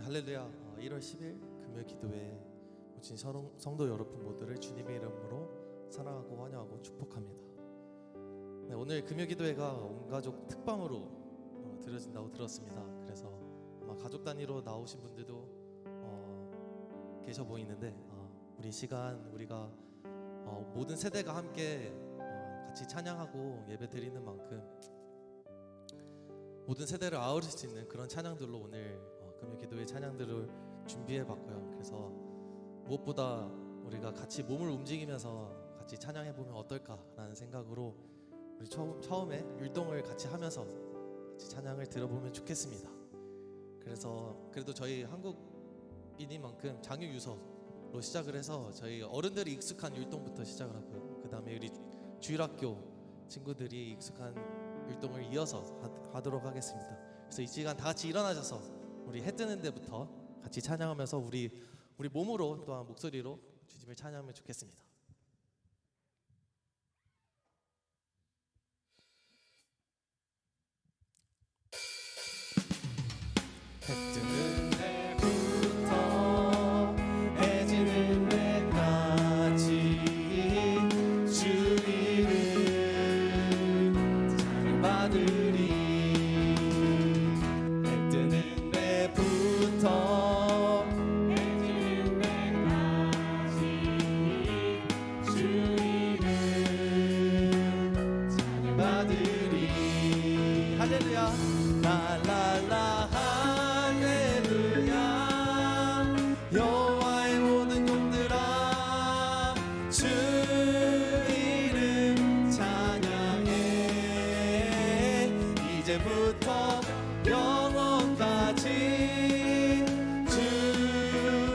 할렐루야. 1월 10일 금요 기도회에 오신 성도 여러분 모두를 주님의 이름으로 사랑하고 환영하고 축복합니다. 네, 오늘 금요 기도회가 온 가족 특방으로 드려진다고 들었습니다. 그래서 아마 가족 단위로 나오신 분들도 계셔 보이는데 우리 시간 우리가 모든 세대가 함께 같이 찬양하고 예배 드리는 만큼 모든 세대를 아우를 수 있는 그런 찬양들로 오늘 금요 기도회 찬양들을 준비해봤고요. 그래서 무엇보다 우리가 같이 몸을 움직이면서 같이 찬양해보면 어떨까라는 생각으로 우리 처음에 율동을 같이 하면서 같이 찬양을 들어보면 좋겠습니다. 그래서 그래도 저희 한국인인 만큼 장유 유서로 시작을 해서 저희 어른들이 익숙한 율동부터 시작을 하고요. 그 다음에 우리 주일학교 친구들이 익숙한 율동을 이어서 하도록 하겠습니다. 그래서 이 시간 다 같이 일어나셔서 우리 해 뜨는 데부터 같이 찬양하면서 우리 몸으로 또한 목소리로 주님을 찬양하면 좋겠습니다. 해 뜨는 데부터 해 지는 데까지 주 이름 찬양받으리. 해 뜨는 데부터 해 지는 데까지 주 이름 찬양받으리. 할렐루야. 라라라 할렐루야. 여호와의 모든 종들아 주 이름 찬양해. 이제부터 영원까지 주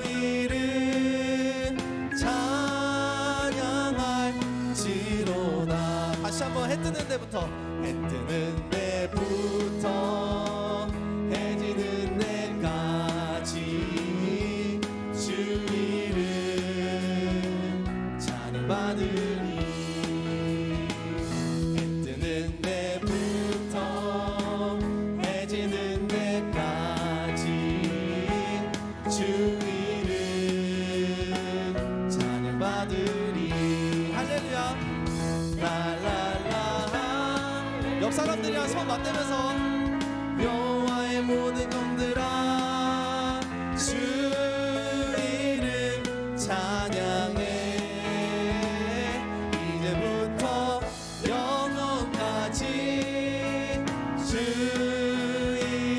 이름 찬양할지로다. 다시 한번 해 뜨는 데부터 해 뜨는 데부터 해 지는 데까지 주 이름 찬양받으리. 해 뜨는 데부터 해 지는 데까지 주 이름 찬양받으리. 할렐루야. 라라라. 옆 사람들이랑 손 맞대면서 여호와의 모든 종들아 주 이름 찬양해. 이제부터 영원까지 주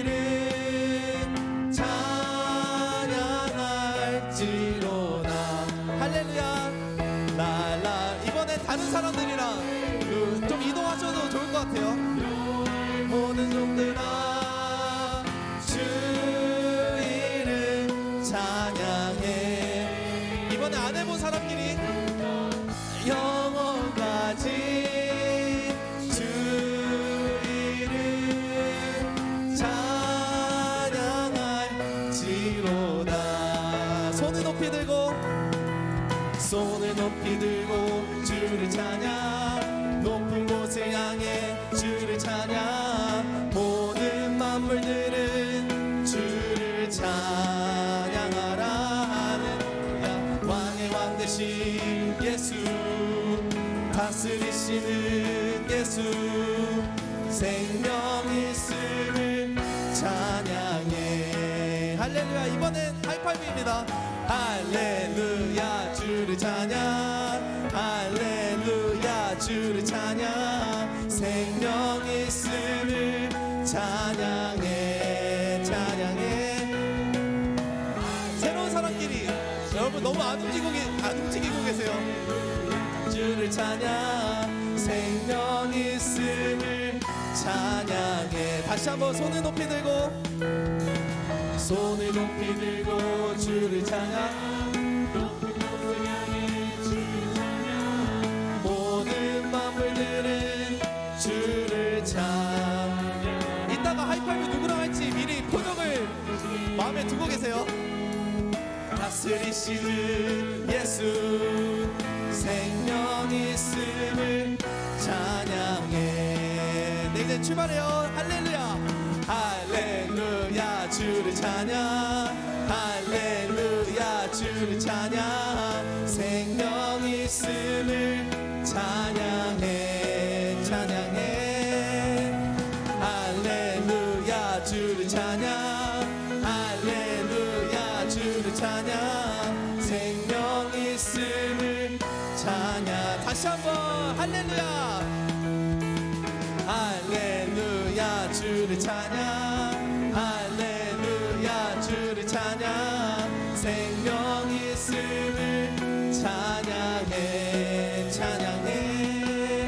이름 찬양할지로다. 할렐루야. 라라. 이번엔 다른 사람들이랑 좀 이동하셔도 좋을 것 같아요. 모든 종들아 주 이름 찬양해. 이번에 안 해본 사람끼리 영원까지 주 이름 찬양할지로다. 손을 높이 들고 주를 찬양. 높은 곳을 향해 주를 찬양. 모든 만물들은 주를 찬양하라. 할렐루야. 왕의 왕 되신 예수 다스리시는 예수 생명 있음을 찬양해. 할렐루야. 이번엔 하이파이브입니다. 할렐루야. 주를 찬양. 할렐루야. 주를 찬양. 생명 있음을 찬양해. 찬양해. 새로운 사람끼리 여러분 너무 안 움직이고 계세요. 주를 찬양. 생명 있음을 찬양해. 다시 한번 손을 높이 들고 주를 찬양. 높은 곳을 향해 주를 찬양. 모든 만물들은 다스리시는 예수 생명 있음을 찬양해. 네, 이제 출발해요. 할렐루야 할렐루야 주를 찬양 할렐루야 주를 찬양 생명 있음을 찬양해 찬양해 할렐루야 주를 찬양 할렐루야 주를 찬양 생명 있음을 찬양. 다시 한번 할렐루야 할렐루야 주를 찬양 할렐루야 주를 찬양 생명 있음을 찬양해 찬양해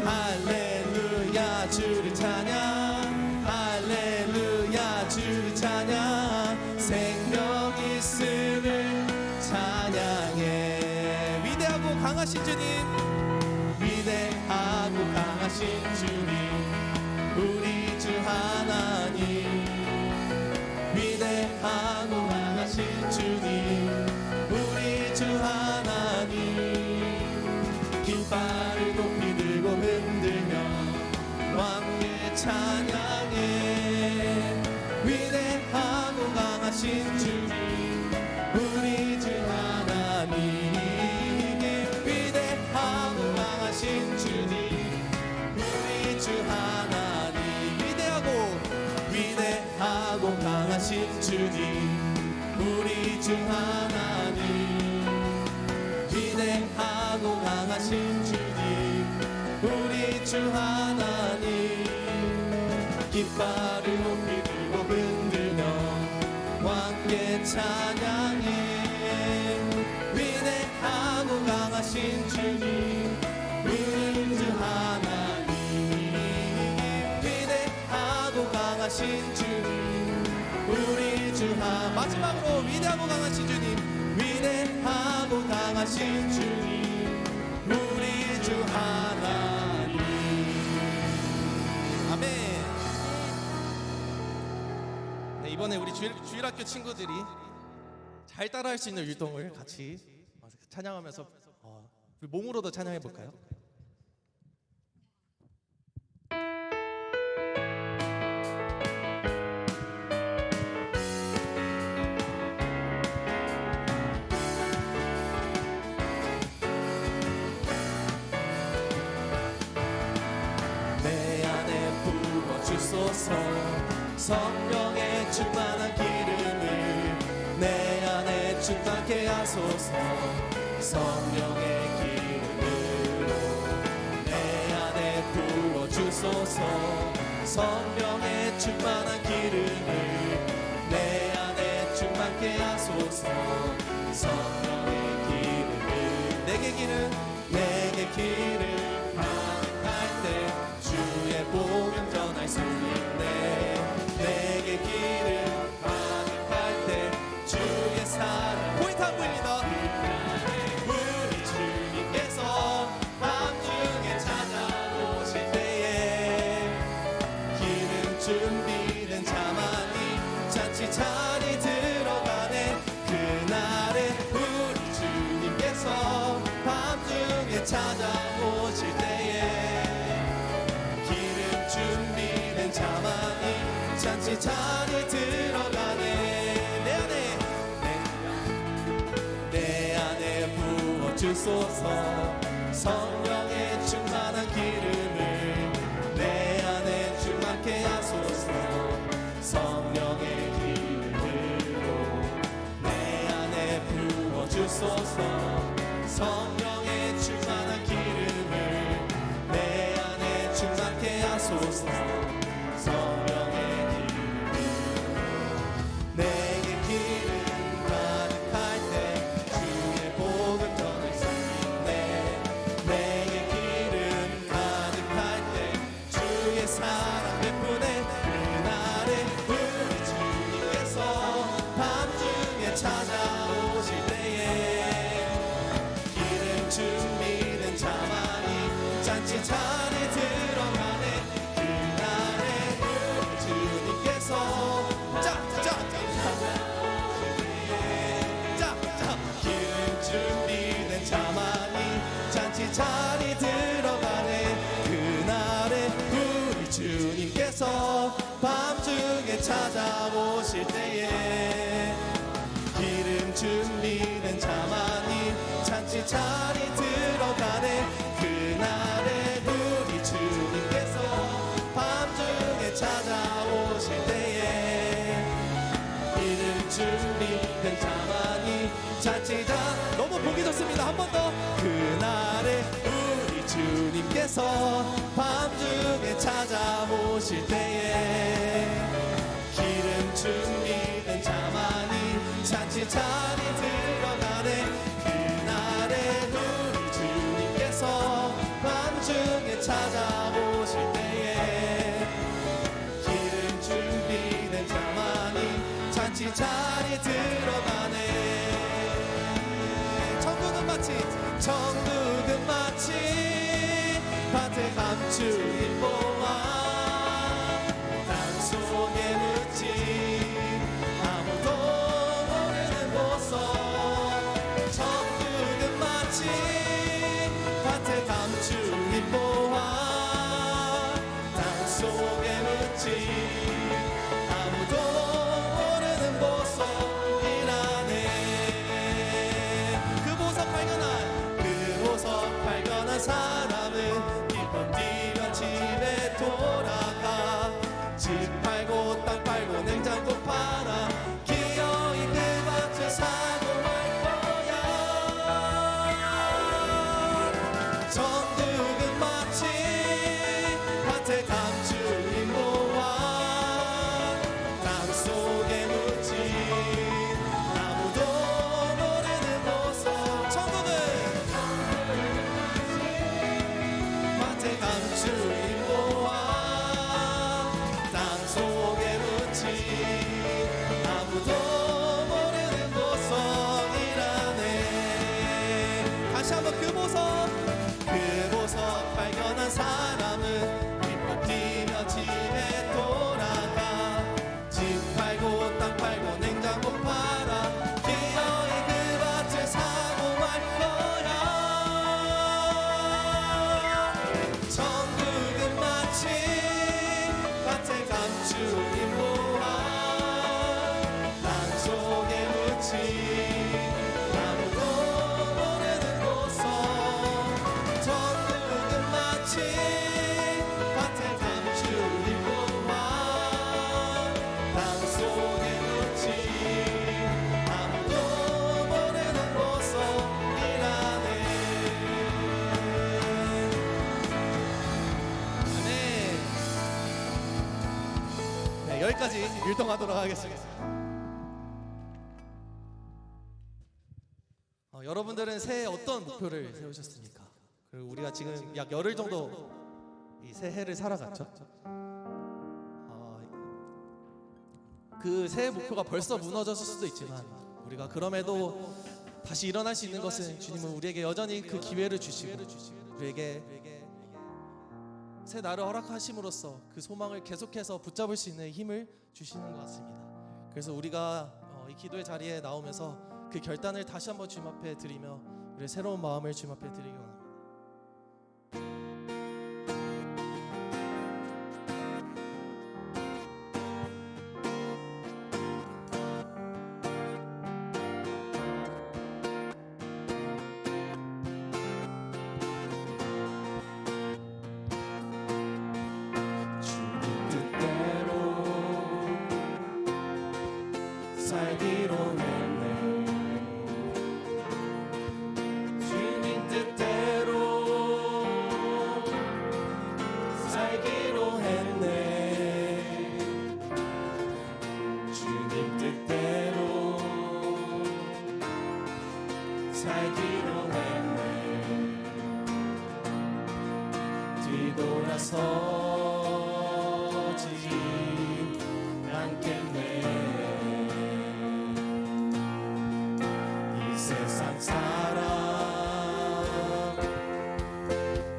할렐루야 주를 찬양 할렐루야 주를 찬양 생명 있음을 찬양해. 위대하고 강하신 주님 위대하고 강하신 주님 우리 주 하나님 위대하고 강하신 주님 우리 주 하나님 깃발을 높이 들고 흔들며 왕께 찬양해 위대하고 강하신 주님 우리 주 하나님 위대하고 강하신 주님 우리 주 하나님 위대하고 강하신 주님 우리 주 하나님 위대하고 강하신 주님 우리 주 하나님 깃발을 높이 들고 흔들며 왕께 찬양해 위대하고 강하신 주님 우리 주 하나님 위대하고 강하신 주님 우리 주 하나님 마지막으로 위대하고 강하신 주님 위대하고 강하신 주님 우리 주 하나님. 아멘. 네, 이번에 우리 주일학교 친구들이 잘 따라할 수 있는 율동을 같이 찬양하면서 우리 몸으로도 찬양해 볼까요? 내 안에 부어주소서 성령의 충만한 기름을 내 안에 충만케 하소서 성령의 기름으로 내 안에 부어주소서 성령의 충만한 기름을 내 안에 충만케 하소서 성령의 기름을 내게 기름 가득할 때 주의 복음 전할 수 있네 내게 기름 가득할 때 주의 사랑 포인트 안 보입니다. 우리 주님께서 밤중에 찾아오실 때에 기름 준비된 자만이 잔치 자리 들어가네 그날에 우리 주님께서 밤중에 찾아오실 때에 기름 준비된 자만이 잔치 자리 들어가네 내 안에 부어주소서 성령의 충만한 기름을 내 안에 충만케 하소서 성령의 기름으로 내 안에 부어주소서 성령의 충만한 기름을 내 안에 충만케 하소서 성령의 기름으로 내게 기름 가득할 때 주의 복음 전할 수 있네 내게 기름 가득할 때 주의 사랑 베푸네 그날에 우리 주님께서 밤중에 찾아오실 때에 기름 준비된 자만이 잔치 자리 들어가네 그날 주님께서 밤중에 찾아오실 때에 기름 준비된 자만이 잔치 자리 들어가네. 그날에 우리 주님께서 밤중에 찾아오실 때에 기름 준비된 자만이 잔치 너무 보기 좋습니다. 한 번 더. 그날에 우리 주님께서 밤중에 찾아오실 때에 기름 준비된 자만이 잔치 자리 들어가네. 그날에 우리 주님께서 밤중에 찾아오실 때에 기름 준비된 자만이 잔치 자리 들어가네. 천국은 마치 밭에 감추인 보화 땅속에 묻지 아무도 모르는 보석. 천국은 마치 밭에 감추인 보화 땅속에 묻지 아무도 모르는 보석이라네. 그 보석 발견한 사람은 기쁨 뛰며 집에 돌아가. 집 팔고 땅 팔고 냉장고 팔아 기어이 그 밭을 사고 말 거야. 천국은 마치 밭에 감추인 보화 땅속에 묻힌 아무도 모르는 보석. 천국은 감추인 보화 땅속에 묻힌 아무도 모르는 보석이라네. 다시 한번 그 보석 발견한 사람은 기뻐 뛰며 집에 돌아가. 집 팔고 땅 팔고 냉장고 팔아 기어이 그 밭을 사고 말 거야. 천국은 마치 밭에 감추인 보화 땅속에 묻힌 아무도 모르는 보석. 천국은 마치 밭에 감추인 보화 땅속에 묻힌 아무도 모르는 보석이라네. 여기까지 율동하도록 하겠습니다. 여러분들은 새해 어떤 목표를 세우셨습니까? 그리고 우리가 지금 약 열흘 정도 이 새해를 살아갔죠. 그 새해 목표가 벌써 무너졌을 수도 있지만 우리가 그럼에도 다시 일어날 수 있는 것은 주님은 우리에게 여전히 그 기회를 주시고 우리에게 새 날을 허락하심으로써 그 소망을 계속해서 붙잡을 수 있는 힘을 주시는 것 같습니다. 그래서 우리가 이 기도의 자리에 나오면서 그 결단을 다시 한번 주님 앞에 드리며 우리의 새로운 마음을 주님 앞에 드리기 원합니다. 살기로 했네. 주님 뜻대로 살기로 했네. 주님 뜻대로 살기로 했네. 뒤돌아서지 않겠네. 세상 사람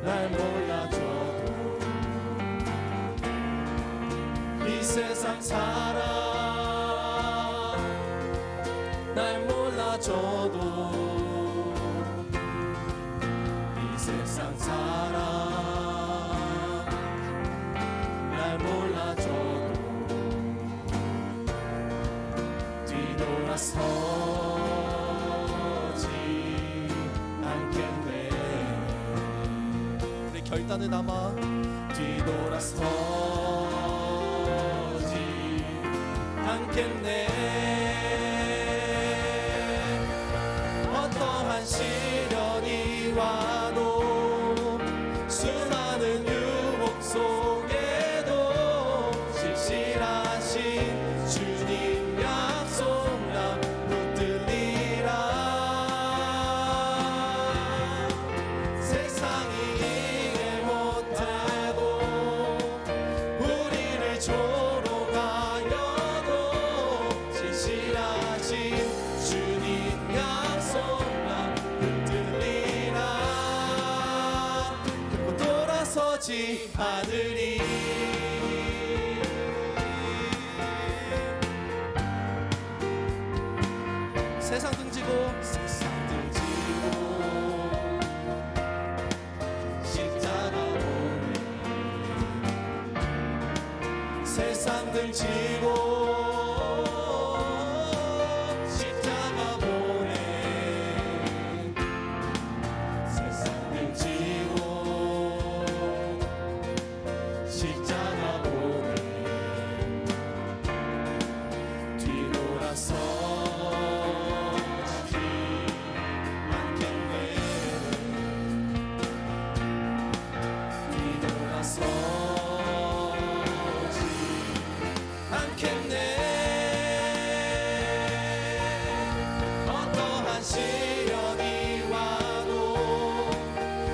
날 몰라줘도 이 세상 사람 날 몰라줘도 이 세상 사람 결단을 담아 뒤돌아서지 않겠네. 어떠한 시련이 와도 수많은 유혹 속에도 신실하신 주님 약속 나 붙들리라. 세상이 이해 못해도 우리를 조롱하여도 신실하신 주님 약속 나 붙들리라. 결코 돌아서지 않으리. 세상 등지고 세상 등지고 십자가 보내. 세상 등지고 십자가 보내. 세상 등지고 십자가 보내. 뒤돌아서 어떠한 시련이 와도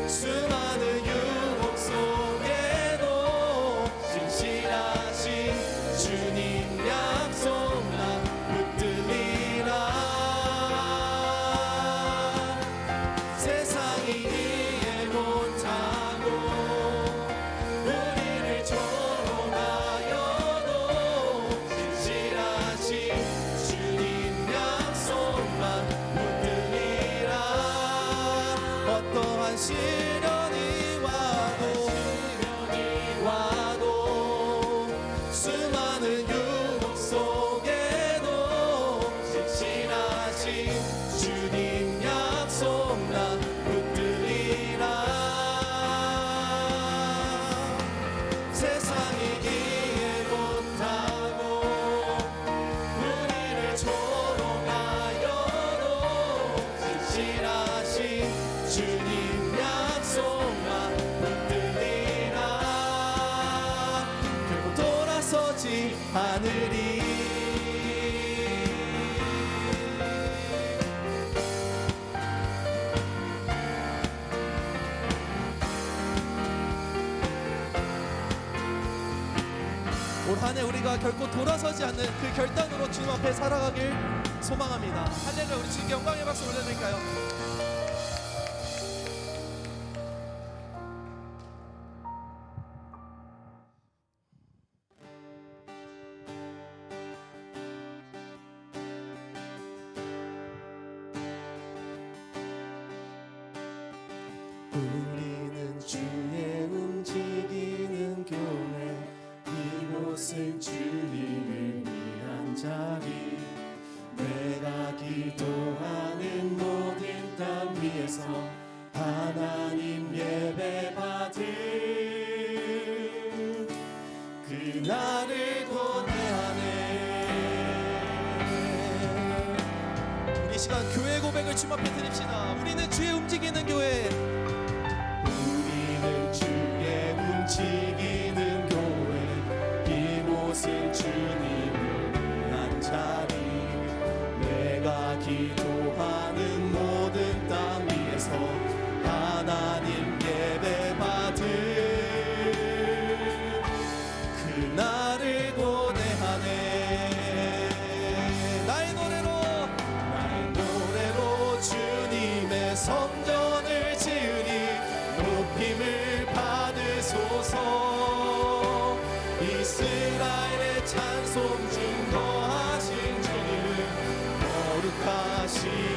수많은 유혹 속에도 신실하신 주님 약속 나 붙들리라. 세상이 이해 못하고 우리를 조롱하여도 신실하신 주님 약속만 붙들리라. 어떠한 시련이 와도 수많은 유혹 속에도 신실하신 주님 약속만 붙들리라. 세상이 이해 못하고 우리를 조롱하여도 신실하신 주님 약속만 붙들리라. 결코 돌아서지 않으리. 올 한 해 우리가 결코 돌아서지 않는 그 결단으로 주님 앞에 살아가길 소망합니다. 할렐루야. 우리 주님께 영광의 박수 올려드릴까요? 우리는 주의 움직이는 교회, 이곳은 주님을 위한 자리. 내가 기도하는 모든 땅 위에서 하나님 예배 받을 그날을 고대하네. 우리 시간 교회 고백을 주님 앞에 드립시다. 우리는 주의 움직이는 교회, 우리는 주의 움직이는 교회, 이곳은 주님을 위한 자리. 내가 기도하는 모든 땅 위에서 하나님 예배 받을 그날을 고대하네. 나의 노래로 주님의 성전을 지으니 높임을 받으소서. 이스라엘의 찬송 중 거하신 주님을 거룩하십니다.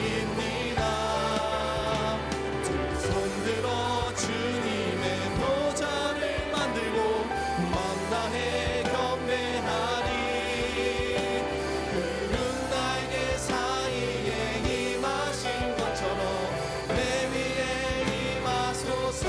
두 손 들어 주님의 보좌를 만들고 만다해 경배하리. 그는 나에게 사이에 임하신 것처럼 내 위에 임하소서.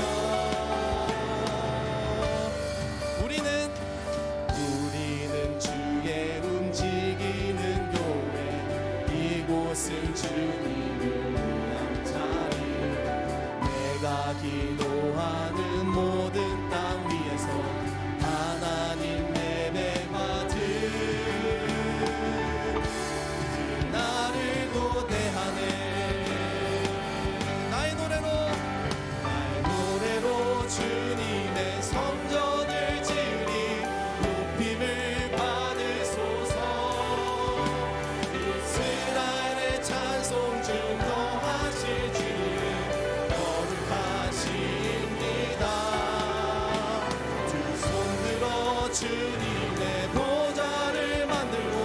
주님의 보좌를 만들고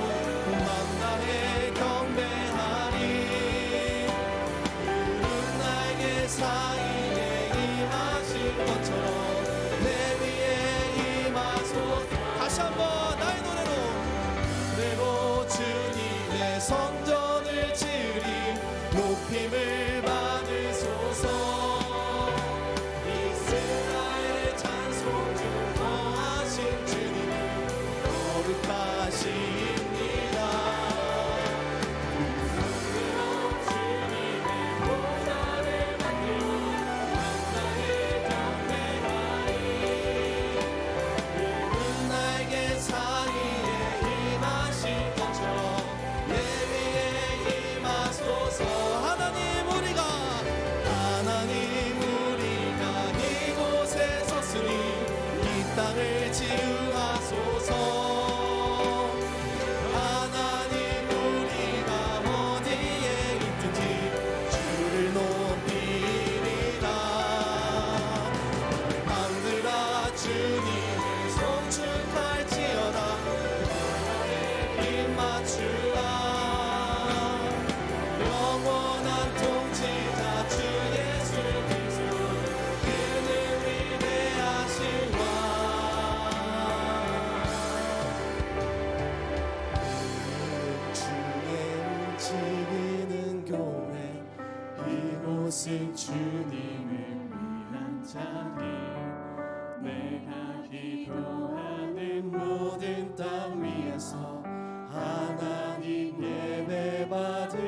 만나에 경배하리. 그는 나에게 사이에 임하신 것처럼 내 위에 임하소서. 다시 한번 나의 노래로 주님의 성전을 지으리. 높임을 받으소서. 이스라엘의 찬송 중 거하신 주님 거룩하십니다. 그 손으로 주님의 보좌를 만들고 만나에 경배하리. 그는 나에게 사이에 임하신 것처럼 내 위에 임하소서. 하나님 우리가 이곳에 섰으니 이 땅을 지으소서. 하나님 우리가 어디에 있든지 주를 높이리라. 만들어 주님을 송축할지어다. 나라에 입 맞추라. 영원한 통치자 주 예수 그리스도 그는 위대하신 왕. 주의 움직이는 교회 이곳은 주님을 위한 자리. 내가 기도하는 모든 땅 위에서 하나님 예배 받을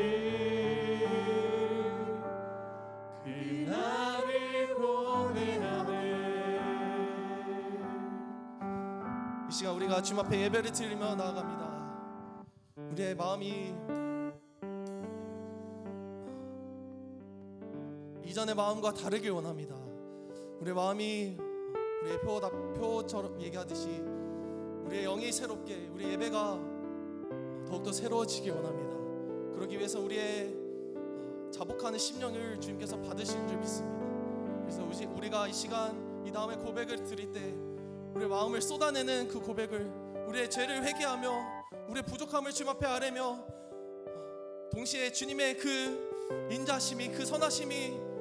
그날을 고대하네. 이 시간 우리가 주님 앞에 예배를 드리며 나아갑니다. 우리의 마음이 이전의 마음과 다르길 원합니다. 우리의 마음이 우리의 표처럼 얘기하듯이 우리의 영이 새롭게, 우리의 예배가 더욱더 새로워지길 원합니다. 그러기 위해서 우리의 자복하는 심령을 주님께서 받으시는 줄 믿습니다. 그래서 우리가 이 시간 이 다음에 고백을 드릴 때 우리의 마음을 쏟아내는 그 고백을, 우리의 죄를 회개하며 우리의 부족함을 주님 앞에 아뢰며 동시에 주님의 그 인자심이, 그 선하심이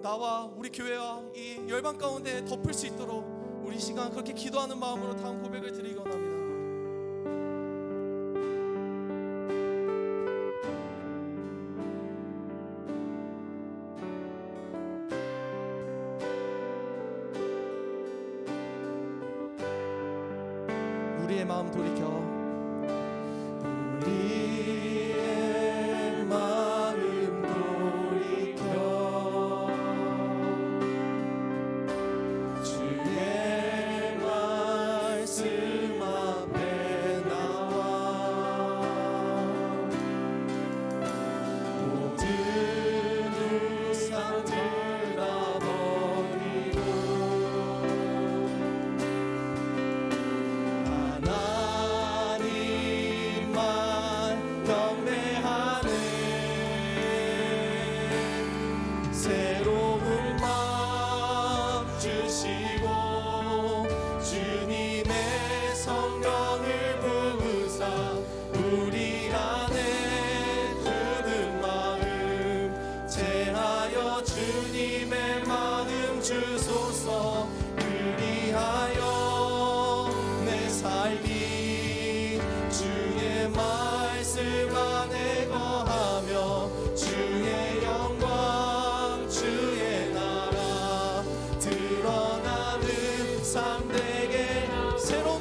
나와 우리 교회와 이 열방 가운데 덮을 수 있도록 우리 시간 그렇게 기도하는 마음으로 다음 고백을 드리기 원합니다. 우리의 마음 돌이켜 우리의 마음 돌이켜 주의 말씀 앞에 나와 모든 우상 들어버리고 하나님만 경배하네. 새로운 마음 주시고 주님의 성령을 부으사 우리 안에 굳은 마음 제하여 주님의 마음 주소서. 그리하여 내 삶이 주의 말씀 안에 거하며 주의 영광 주의 나라 드러나는 삶 되게. 새로운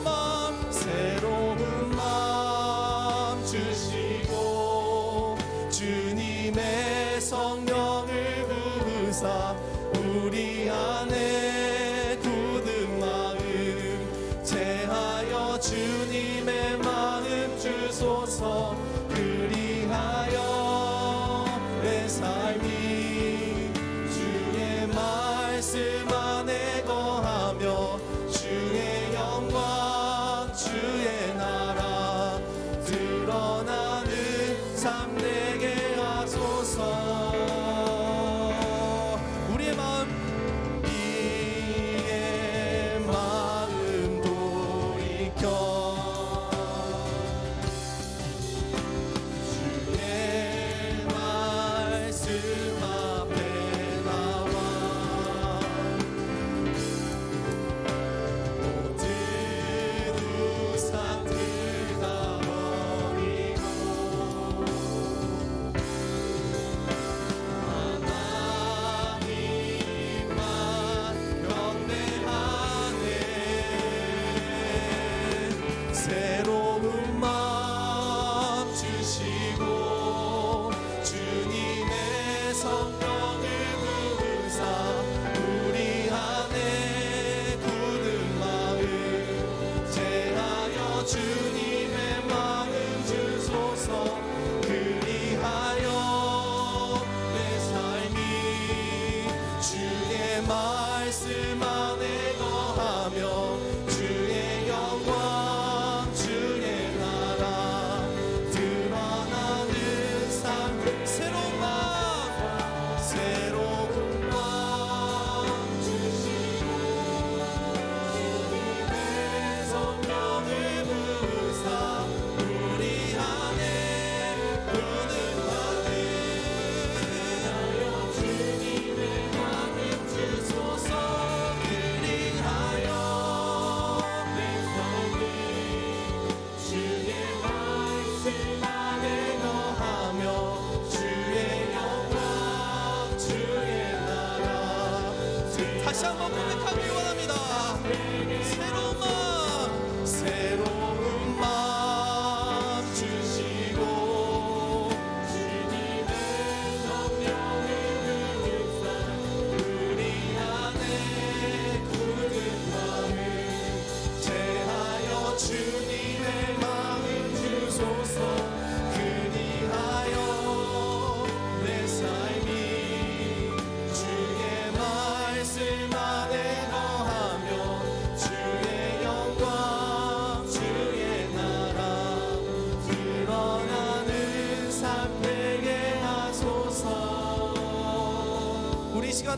마음 주시고 주님의 성령을 부으사 우리 안에 굳은 마음 제하여 주님의 마음 주소서. 그리하여 내 삶이 주의 말씀 안에 거하며 주의 영광 주의 나라 드러나는 삶 되게 하소서. 우리의 마음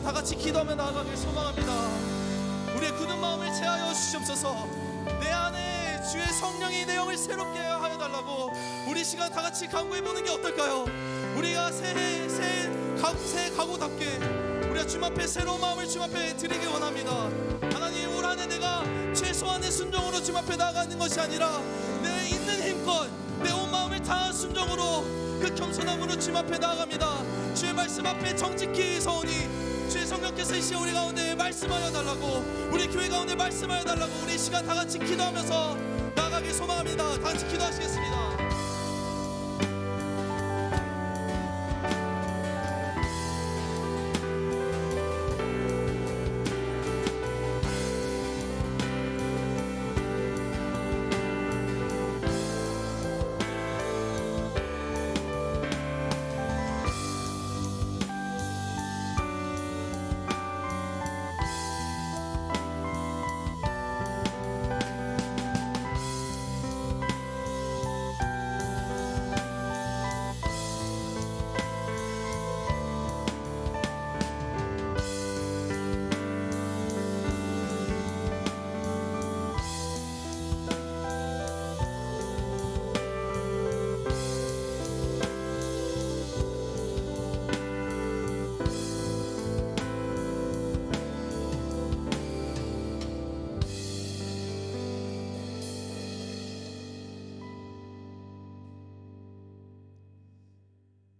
다 같이 기도하며 나아가길 소망합니다. 우리의 굳은 마음을 채하여 주시옵소서. 내 안에 주의 성령이 내 영을 새롭게 하여 달라고 우리 시간 다 같이 간구해보는 게 어떨까요? 우리가 새 각오답게 우리가 주님 앞에 새로운 마음을 주님 앞에 드리기 원합니다. 하나님, 올 한해 내가 최소한의 순종으로 주님 앞에 나아가는 것이 아니라 내 있는 힘껏 내 온 마음을 다한 순종으로 그 겸손함으로 주님 앞에 나아갑니다. 주의 말씀 앞에 정직히 서오니 주의 성령께서 이 시간 우리 가운데 말씀하여 달라고, 우리 교회 가운데 말씀하여 달라고 우리 이 시간 다 같이 기도하면서 나아가길 소망합니다. 다 같이 기도하시겠습니다.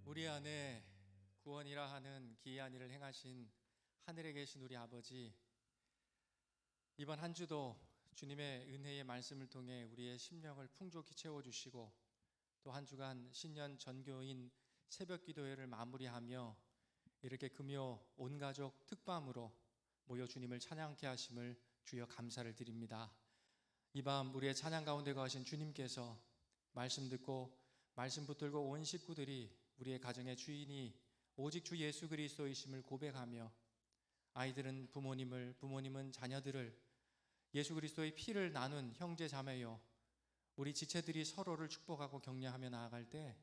우리 안에 구원이라 하는 기이한 일을 행하신 하늘에 계신 우리 아버지, 이번 한 주도 주님의 은혜의 말씀을 통해 우리의 심령을 풍족히 채워주시고 또 한 주간 신년 전교인 새벽 기도회를 마무리하며 이렇게 금요 온 가족 특밤으로 모여 주님을 찬양케 하심을 주여 감사를 드립니다. 이 밤 우리의 찬양 가운데 거하신 주님께서 말씀 듣고 말씀 붙들고 온 식구들이 우리의 가정의 주인이 오직 주 예수 그리스도이심을 고백하며 아이들은 부모님을, 부모님은 자녀들을, 예수 그리스도의 피를 나눈 형제 자매요 우리 지체들이 서로를 축복하고 격려하며 나아갈 때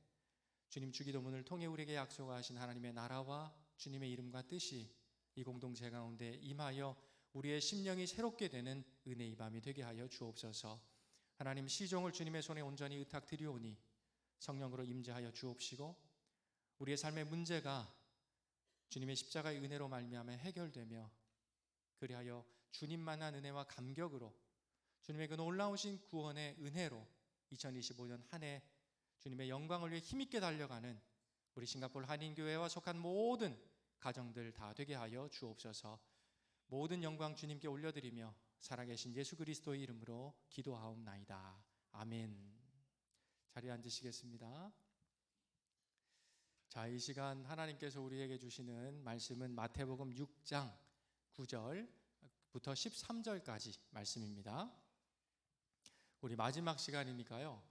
주님 주기도문을 통해 우리에게 약속하신 하나님의 나라와 주님의 이름과 뜻이 이 공동체 가운데 임하여 우리의 심령이 새롭게 되는 은혜의 밤이 되게 하여 주옵소서. 하나님, 시종을 주님의 손에 온전히 의탁드리오니 성령으로 임재하여 주옵시고 우리의 삶의 문제가 주님의 십자가의 은혜로 말미암아 해결되며 그리하여 주님만한 은혜와 감격으로 주님의 그 놀라우신 구원의 은혜로 2025년 한 해 주님의 영광을 위해 힘있게 달려가는 우리 싱가포르 한인교회와 속한 모든 가정들 다 되게 하여 주옵소서. 모든 영광 주님께 올려드리며 살아계신 예수 그리스도의 이름으로 기도하옵나이다. 아멘. 자리에 앉으시겠습니다. 자, 이 시간 하나님께서 우리에게 주시는 말씀은 마태복음 6장 9절부터 13절까지 말씀입니다. 우리 마지막 시간이니까요,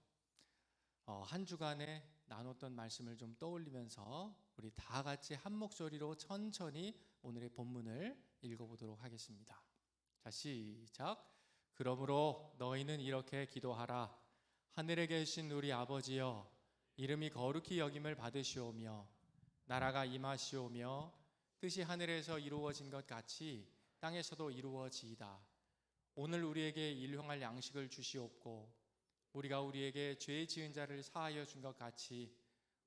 한 주간에 나눴던 말씀을 좀 떠올리면서 우리 다 같이 한 목소리로 천천히 오늘의 본문을 읽어보도록 하겠습니다. 자, 시작. 그러므로 너희는 이렇게 기도하라. 하늘에 계신 우리 아버지여, 이름이 거룩히 여김을 받으시오며 나라가 임하시오며 뜻이 하늘에서 이루어진 것 같이 땅에서도 이루어지이다. 오늘 우리에게 일용할 양식을 주시옵고 우리가 우리에게 죄 지은 자를 사하여 준 것 같이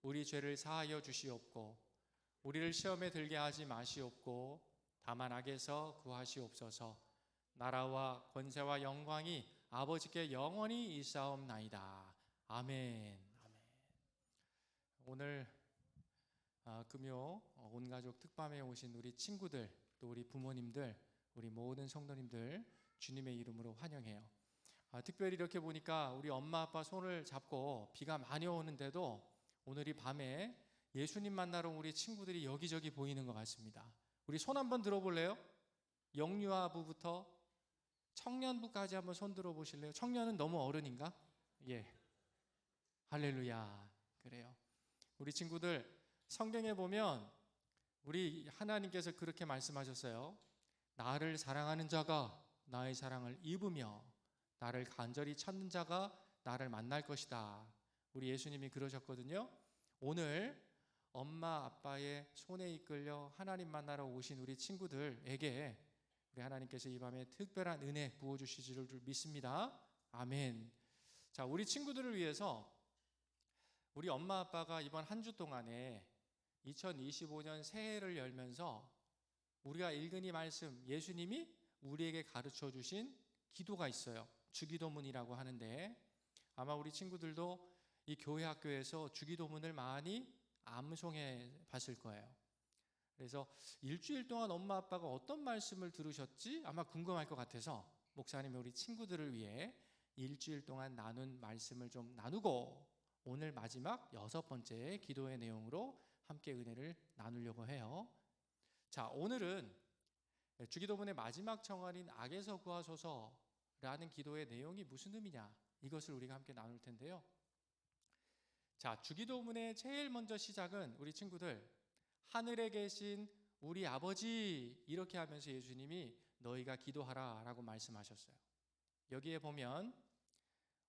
우리 죄를 사하여 주시옵고 우리를 시험에 들게 하지 마시옵고 다만 악에서 구하시옵소서. 나라와 권세와 영광이 아버지께 영원히 있사옵나이다. 아멘. 오늘 금요 온가족 특밤에 오신 우리 친구들, 또 우리 부모님들, 우리 모든 성도님들 주님의 이름으로 환영해요. 특별히 이렇게 보니까 우리 엄마 아빠 손을 잡고 비가 많이 오는데도 오늘 이 밤에 예수님 만나러 우리 친구들이 여기저기 보이는 것 같습니다. 우리 손 한번 들어볼래요? 영유아부부터 청년부까지 한번 손 들어보실래요? 청년은 너무 어른인가? 예. 할렐루야. 그래요. 우리 친구들, 성경에 보면 우리 하나님께서 그렇게 말씀하셨어요. 나를 사랑하는 자가 나의 사랑을 입으며 나를 간절히 찾는 자가 나를 만날 것이다. 우리 예수님이 그러셨거든요. 오늘 엄마 아빠의 손에 이끌려 하나님 만나러 오신 우리 친구들에게 우리 하나님께서 이 밤에 특별한 은혜 부어주시기를 믿습니다. 아멘. 자, 우리 친구들을 위해서 우리 엄마 아빠가 이번 한 주 동안에 2025년 새해를 열면서 우리가 읽은 이 말씀, 예수님이 우리에게 가르쳐 주신 기도가 있어요. 주기도문이라고 하는데 아마 우리 친구들도 이 교회 학교에서 주기도문을 많이 암송해 봤을 거예요. 그래서 일주일 동안 엄마 아빠가 어떤 말씀을 들으셨지 아마 궁금할 것 같아서 목사님이 우리 친구들을 위해 일주일 동안 나눈 말씀을 좀 나누고 오늘 마지막 6번째 기도의 내용으로 함께 은혜를 나누려고 해요. 자, 오늘은 주기도문의 마지막 청원인 악에서 구하소서라는 기도의 내용이 무슨 의미냐, 이것을 우리가 함께 나눌 텐데요. 자, 주기도문의 제일 먼저 시작은 우리 친구들, 하늘에 계신 우리 아버지, 이렇게 하면서 예수님이 너희가 기도하라 라고 말씀하셨어요. 여기에 보면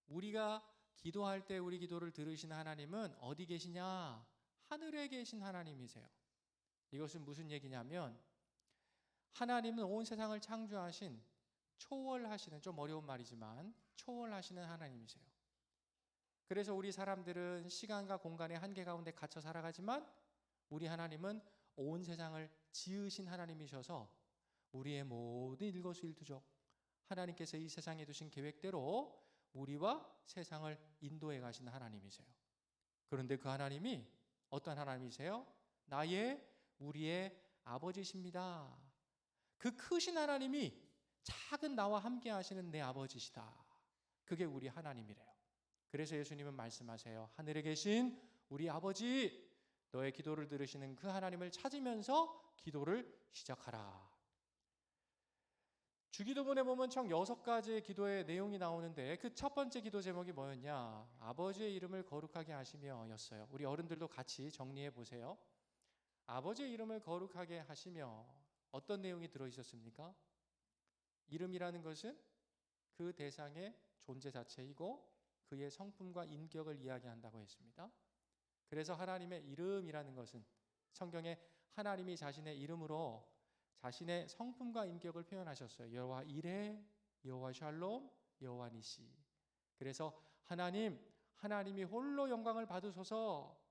우리가 기도할 때 우리 기도를 들으시는 하나님은 어디 계시냐? 하늘에 계신 하나님이세요. 이것은 무슨 얘기냐면 하나님은 온 세상을 창조하신, 초월하시는, 좀 어려운 말이지만 초월하시는 하나님이세요. 그래서 우리 사람들은 시간과 공간의 한계 가운데 갇혀 살아가지만 우리 하나님은 온 세상을 지으신 하나님이셔서 우리의 모든 일거수일투족, 하나님께서 이 세상에 두신 계획대로 우리와 세상을 인도해 가시는 하나님이세요. 그런데 그 하나님이 어떤 하나님이세요? 우리의 아버지십니다. 그 크신 하나님이 작은 나와 함께 하시는 내 아버지시다. 그게 우리 하나님이래요. 그래서 예수님은 말씀하세요. 하늘에 계신 우리 아버지, 너의 기도를 들으시는 그 하나님을 찾으면서 기도를 시작하라. 주기도문에 보면 총 6가지의 기도의 내용이 나오는데 그 첫 번째 기도 제목이 뭐였냐? 아버지의 이름을 거룩하게 하시며 였어요. 우리 어른들도 같이 정리해 보세요. 아버지의 이름을 거룩하게 하시며, 어떤 내용이 들어있었습니까? 이름이라는 것은 그 대상의 존재 자체이고 그의 성품과 인격을 이야기한다고 했습니다. 그래서 하나님의 이름이라는 것은 성경에 하나님이 자신의 이름으로 자신의 성품과 인격을 표현하셨어요. 여호와 이레, 여호와 샬롬, 여호와 니시. 그래서 하나님이 홀로 영광을 받으소서,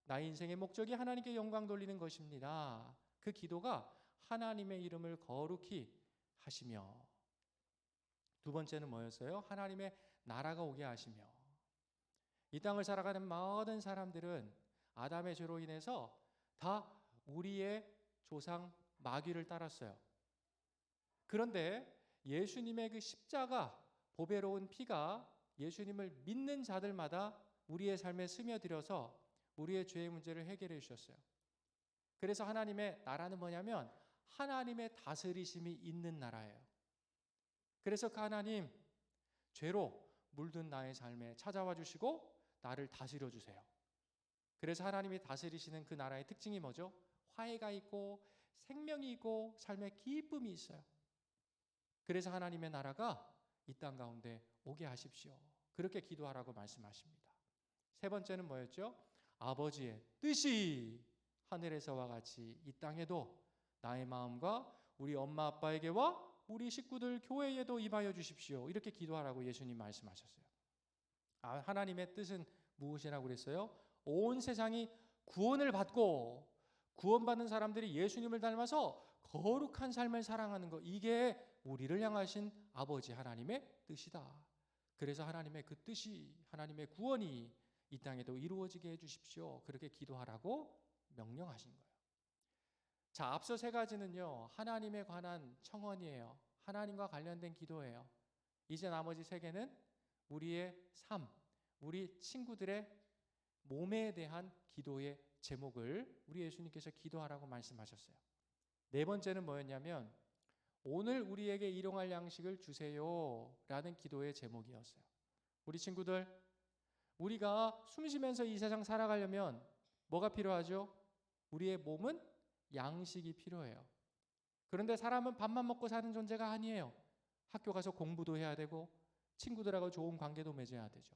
나의 인생의 목적이 하나님께 영광 돌리는 것입니다. 그 기도가 하나님의 이름을 거룩히 하시며, 두 번째는 뭐였어요? 하나님의 나라가 오게 하시며. 이 땅을 살아가는 모든 사람들은 아담의 죄로 인해서 다 우리의 조상 마귀를 따랐어요. 그런데 예수님의 그 십자가 보배로운 피가 예수님을 믿는 자들마다 우리의 삶에 스며들어서 우리의 죄의 문제를 해결해 주셨어요. 그래서 하나님의 나라는 뭐냐면 하나님의 다스리심이 있는 나라예요. 그래서 그 하나님, 죄로 물든 나의 삶에 찾아와 주시고 나를 다스려 주세요. 그래서 하나님이 다스리시는 그 나라의 특징이 뭐죠? 화해가 있고 생명이 있고 삶의 기쁨이 있어요. 그래서 하나님의 나라가 이 땅 가운데 오게 하십시오. 그렇게 기도하라고 말씀하십니다. 세 번째는 뭐였죠? 아버지의 뜻이 하늘에서와 같이 이 땅에도 나의 마음과 우리 엄마 아빠에게와 우리 식구들 교회에도 임하여 주십시오. 이렇게 기도하라고 예수님 말씀하셨어요. 하나님의 뜻은 무엇이라고 그랬어요? 온 세상이 구원을 받고 구원받는 사람들이 예수님을 닮아서 거룩한 삶을 살아가는 것, 이게 우리를 향하신 아버지 하나님의 뜻이다. 그래서 하나님의 그 뜻이, 하나님의 구원이 이 땅에도 이루어지게 해주십시오. 그렇게 기도하라고 명령하신 거예요. 자, 앞서 세 가지는요, 하나님에 관한 청원이에요. 하나님과 관련된 기도예요. 이제 나머지 세 개는 우리의 삶, 우리 친구들의 몸에 대한 기도의 제목을 우리 예수님께서 기도하라고 말씀하셨어요. 네 번째는 뭐였냐면 오늘 우리에게 일용할 양식을 주세요 라는 기도의 제목이었어요. 우리 친구들, 우리가 숨쉬면서 이 세상 살아가려면 뭐가 필요하죠? 우리의 몸은 양식이 필요해요. 그런데 사람은 밥만 먹고 사는 존재가 아니에요. 학교 가서 공부도 해야 되고 친구들하고 좋은 관계도 맺어야 되죠.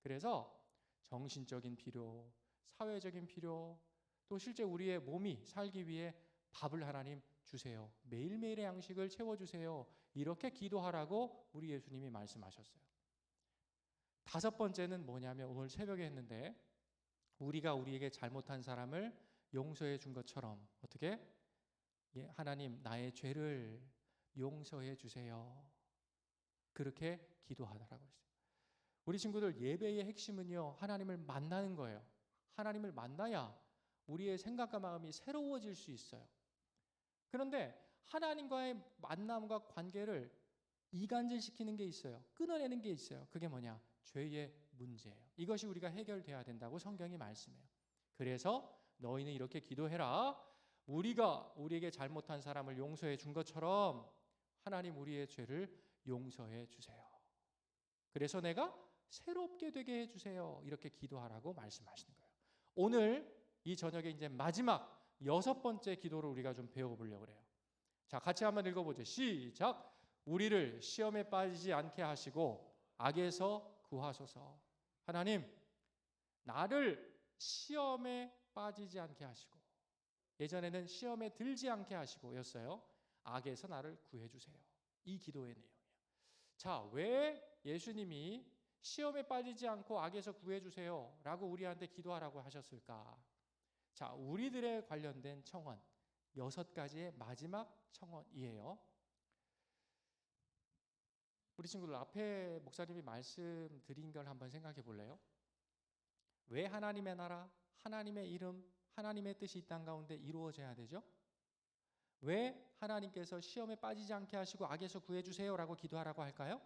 그래서 정신적인 필요, 사회적인 필요, 또 실제 우리의 몸이 살기 위해 밥을 하나님 주세요. 매일매일의 양식을 채워주세요. 이렇게 기도하라고 우리 예수님이 말씀하셨어요. 다섯 번째는 뭐냐면 오늘 새벽에 했는데 우리가 우리에게 잘못한 사람을 용서해 준 것처럼 어떻게? 하나님 나의 죄를 용서해 주세요. 그렇게 기도하라고 했어요. 우리 친구들 예배의 핵심은요 하나님을 만나는 거예요. 하나님을 만나야 우리의 생각과 마음이 새로워질 수 있어요. 그런데 하나님과의 만남과 관계를 이간질시키는 게 있어요. 끊어내는 게 있어요. 그게 뭐냐? 죄의 문제예요. 이것이 우리가 해결돼야 된다고 성경이 말씀해요. 그래서 너희는 이렇게 기도해라. 우리가 우리에게 잘못한 사람을 용서해 준 것처럼 하나님 우리의 죄를 용서해 주세요. 그래서 내가 새롭게 되게 해주세요. 이렇게 기도하라고 말씀하시는 거예요. 오늘 이 저녁에 이제 마지막 여섯 번째 기도를 우리가 좀 배워보려고 그래요. 자, 같이 한번 읽어보죠. 시작. 우리를 시험에 빠지지 않게 하시고 악에서 구하소서. 하나님, 나를 시험에 빠지지 않게 하시고, 예전에는 시험에 들지 않게 하시고였어요. 악에서 나를 구해주세요. 이 기도의 내용이에요. 자, 왜 예수님이 시험에 빠지지 않고 악에서 구해주세요 라고 우리한테 기도하라고 하셨을까? 자, 우리들에 관련된 청원 6가지의 마지막 청원이에요. 우리 친구들 앞에 목사님이 말씀드린 걸 한번 생각해 볼래요? 왜 하나님의 나라, 하나님의 이름, 하나님의 뜻이 이 땅 가운데 이루어져야 되죠? 왜 하나님께서 시험에 빠지지 않게 하시고 악에서 구해주세요 라고 기도하라고 할까요?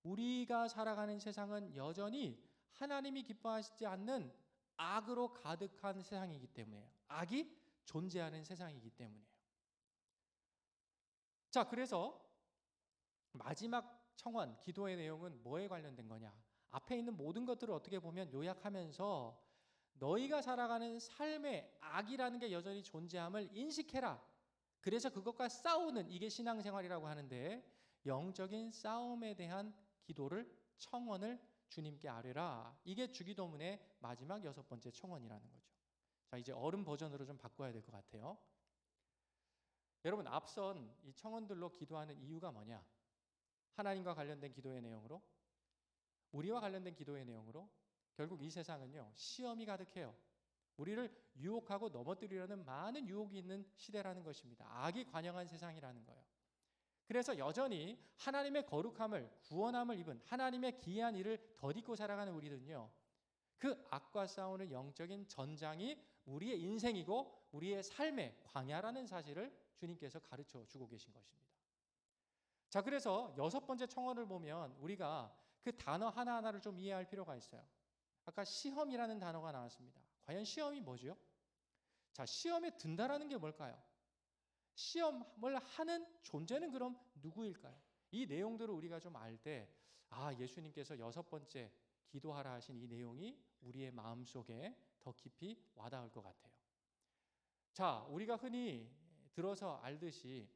우리가 살아가는 세상은 여전히 하나님이 기뻐하시지 않는 악으로 가득한 세상이기 때문이에요. 악이 존재하는 세상이기 때문이에요. 자, 그래서 마지막 청원, 기도의 내용은 뭐에 관련된 거냐? 앞에 있는 모든 것들을 어떻게 보면 요약하면서 너희가 살아가는 삶의 악이라는 게 여전히 존재함을 인식해라. 그래서 그것과 싸우는 이게 신앙생활이라고 하는데 영적인 싸움에 대한 기도를 청원을 주님께 아뢰라. 이게 주기도문의 마지막 6번째 청원이라는 거죠. 자, 이제 어른 버전으로 좀 바꿔야 될 것 같아요. 여러분, 앞선 이 청원들로 기도하는 이유가 뭐냐? 하나님과 관련된 기도의 내용으로, 우리와 관련된 기도의 내용으로, 결국 이 세상은요 시험이 가득해요. 우리를 유혹하고 넘어뜨리려는 많은 유혹이 있는 시대라는 것입니다. 악이 관영한 세상이라는 거예요. 그래서 여전히 하나님의 거룩함을, 구원함을 입은 하나님의 기이한 일을 덧입고 살아가는 우리는요 그 악과 싸우는 영적인 전장이 우리의 인생이고 우리의 삶의 광야라는 사실을 주님께서 가르쳐 주고 계신 것입니다. 자, 그래서 6번째 청원을 보면 우리가 그 단어 하나하나를 좀 이해할 필요가 있어요. 아까 시험이라는 단어가 나왔습니다. 과연 시험이 뭐죠? 자, 시험에 든다라는 게 뭘까요? 시험을 하는 존재는 그럼 누구일까요? 이 내용들을 우리가 좀 알 때 예수님께서 6번째 기도하라 하신 이 내용이 우리의 마음속에 더 깊이 와닿을 것 같아요. 자, 우리가 흔히 들어서 알듯이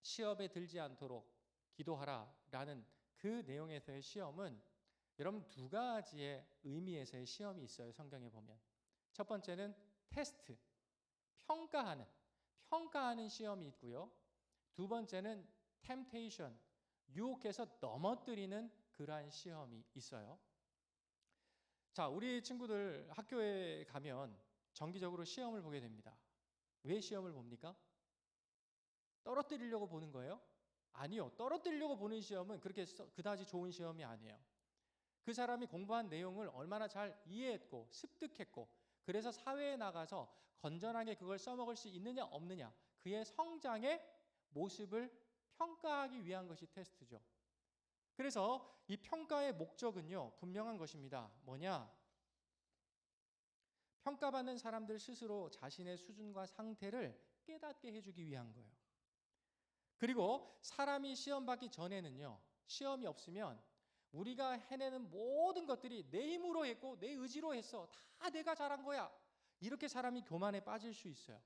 시험에 들지 않도록 기도하라라는 그 내용에서의 시험은 여러분 2가지의 의미에서의 시험이 있어요. 성경에 보면 첫 번째는 테스트, 평가하는 시험이 있고요. 두 번째는 템테이션, 유혹해서 넘어뜨리는 그러한 시험이 있어요. 자, 우리 친구들 학교에 가면 정기적으로 시험을 보게 됩니다. 왜 시험을 봅니까? 떨어뜨리려고 보는 거예요? 아니요. 떨어뜨리려고 보는 시험은 그렇게 그다지 좋은 시험이 아니에요. 그 사람이 공부한 내용을 얼마나 잘 이해했고 습득했고 그래서 사회에 나가서 건전하게 그걸 써먹을 수 있느냐 없느냐 그의 성장의 모습을 평가하기 위한 것이 테스트죠. 그래서 이 평가의 목적은요 분명한 것입니다. 뭐냐? 평가받는 사람들 스스로 자신의 수준과 상태를 깨닫게 해주기 위한 거예요. 그리고 사람이 시험 받기 전에는요 시험이 없으면 우리가 해내는 모든 것들이 내 힘으로 했고 내 의지로 했어. 다 내가 잘한 거야. 이렇게 사람이 교만에 빠질 수 있어요.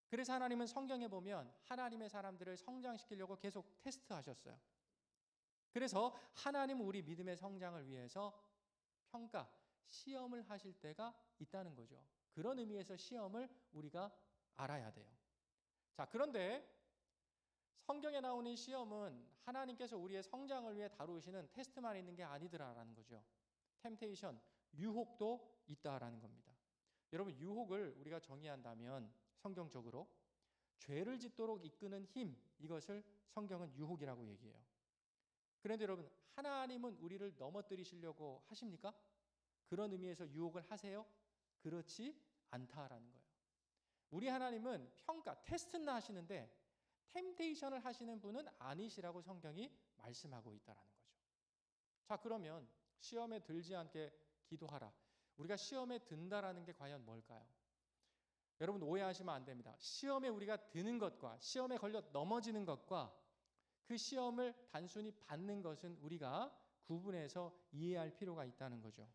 그래서 하나님은 성경에 보면 하나님의 사람들을 성장시키려고 계속 테스트하셨어요. 그래서 하나님은 우리 믿음의 성장을 위해서 시험을 하실 때가 있다는 거죠. 그런 의미에서 시험을 우리가 알아야 돼요. 자, 그런데 성경에 나오는 시험은 하나님께서 우리의 성장을 위해 다루시는 테스트만 있는 게 아니더라라는 거죠. 템테이션, 유혹도 있다라는 겁니다. 여러분, 유혹을 우리가 정의한다면 성경적으로 죄를 짓도록 이끄는 힘, 이것을 성경은 유혹이라고 얘기해요. 그런데 여러분, 하나님은 우리를 넘어뜨리시려고 하십니까? 그런 의미에서 유혹을 하세요? 그렇지 않다라는 거예요. 우리 하나님은 평가, 테스트나 하시는데 템테이션을 하시는 분은 아니시라고 성경이 말씀하고 있다라는 거죠. 자, 그러면 시험에 들지 않게 기도하라. 우리가 시험에 든다라는 게 과연 뭘까요? 여러분, 오해하시면 안 됩니다. 시험에 우리가 드는 것과 시험에 걸려 넘어지는 것과 그 시험을 단순히 받는 것은 우리가 구분해서 이해할 필요가 있다는 거죠.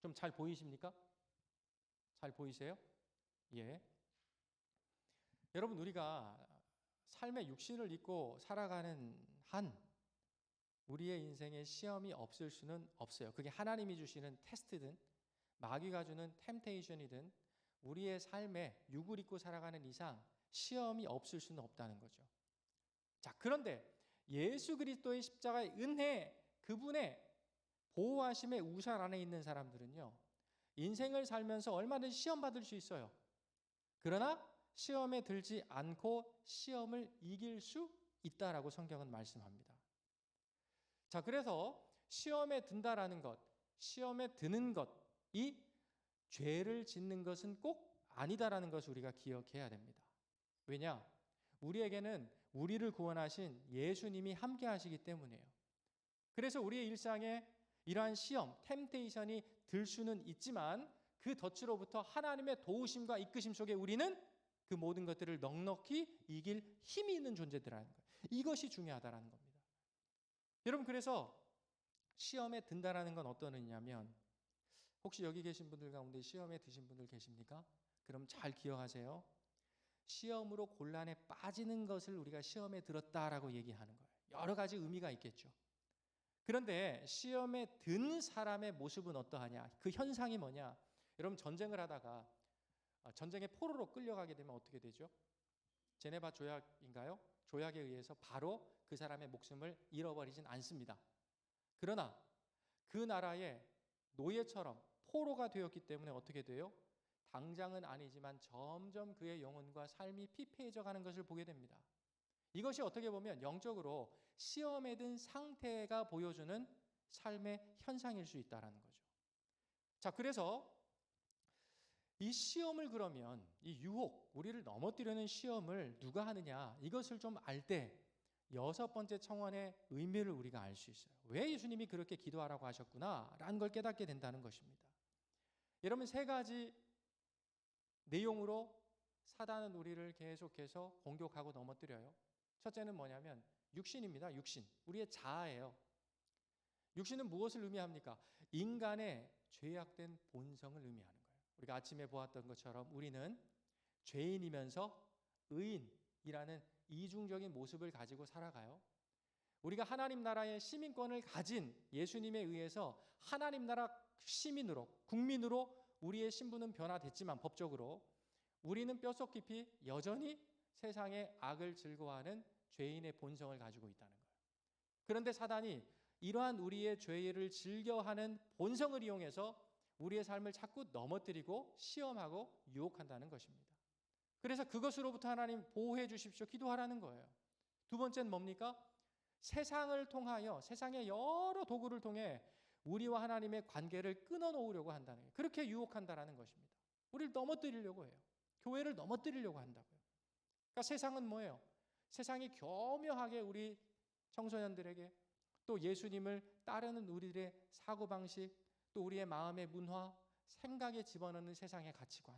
좀 잘 보이십니까? 잘 보이세요? 예. 여러분, 우리가 삶의 육신을 입고 살아가는 한 우리의 인생에 시험이 없을 수는 없어요. 그게 하나님이 주시는 테스트든 마귀가 주는 템테이션이든 우리의 삶에 육을 입고 살아가는 이상 시험이 없을 수는 없다는 거죠. 자, 그런데 예수 그리스도의 십자가의 은혜, 그분의 보호하심의 우산 안에 있는 사람들은요, 인생을 살면서 얼마든지 시험 받을 수 있어요. 그러나 시험에 들지 않고 시험을 이길 수 있다라고 성경은 말씀합니다. 자, 그래서 시험에 든다라는 것, 시험에 드는 것이 죄를 짓는 것은 꼭 아니다라는 것을 우리가 기억해야 됩니다. 왜냐? 우리에게는 우리를 구원하신 예수님이 함께 하시기 때문이에요. 그래서 우리의 일상에 이러한 시험, 템테이션이 들 수는 있지만 그 덫으로부터 하나님의 도우심과 이끄심 속에 우리는 그 모든 것들을 넉넉히 이길 힘이 있는 존재들이라는 거예요. 이것이 중요하다라는 겁니다. 여러분, 그래서 시험에 든다라는 건 어떤 의미냐면, 혹시 여기 계신 분들 가운데 시험에 드신 분들 계십니까? 그럼 잘 기억하세요. 시험으로 곤란에 빠지는 것을 우리가 시험에 들었다라고 얘기하는 거예요. 여러 가지 의미가 있겠죠. 그런데 시험에 든 사람의 모습은 어떠하냐? 그 현상이 뭐냐? 여러분, 전쟁을 하다가 전쟁의 포로로 끌려가게 되면 어떻게 되죠? 제네바 조약인가요? 조약에 의해서 바로 그 사람의 목숨을 잃어버리진 않습니다. 그러나 그 나라의 노예처럼 포로가 되었기 때문에 어떻게 돼요? 당장은 아니지만 점점 그의 영혼과 삶이 피폐해져 가는 것을 보게 됩니다. 이것이 어떻게 보면 영적으로 시험에 든 상태가 보여주는 삶의 현상일 수 있다는 거죠. 자, 그래서 이 시험을, 그러면 이 유혹, 우리를 넘어뜨리는 시험을 누가 하느냐, 이것을 좀 알 때 6번째 청원의 의미를 우리가 알 수 있어요. 왜 예수님이 그렇게 기도하라고 하셨구나 라는 걸 깨닫게 된다는 것입니다. 여러분, 3가지 내용으로 사단은 우리를 계속해서 공격하고 넘어뜨려요. 첫째는 뭐냐면 육신입니다. 육신, 우리의 자아예요. 육신은 무엇을 의미합니까? 인간의 죄악된 본성을 의미하는 거예요. 우리가 아침에 보았던 것처럼 우리는 죄인이면서 의인이라는 이중적인 모습을 가지고 살아가요. 우리가 하나님 나라의 시민권을 가진 예수님에 의해서 하나님 나라 시민으로, 국민으로 우리의 신분은 변화됐지만 법적으로 우리는 뼛속 깊이 여전히 세상의 악을 즐거워하는 죄인의 본성을 가지고 있다는 거예요. 그런데 사단이 이러한 우리의 죄를 즐겨하는 본성을 이용해서 우리의 삶을 자꾸 넘어뜨리고 시험하고 유혹한다는 것입니다. 그래서 그것으로부터 하나님 보호해 주십시오, 기도하라는 거예요. 2번째는 뭡니까? 세상을 통하여, 세상의 여러 도구를 통해 우리와 하나님의 관계를 끊어놓으려고 한다는 거예요. 그렇게 유혹한다는 것입니다. 우리를 넘어뜨리려고 해요. 교회를 넘어뜨리려고 한다고요. 그러니까 세상은 뭐예요? 세상이 교묘하게 우리 청소년들에게, 또 예수님을 따르는 우리들의 사고방식, 또 우리의 마음의 문화, 생각에 집어넣는 세상의 가치관,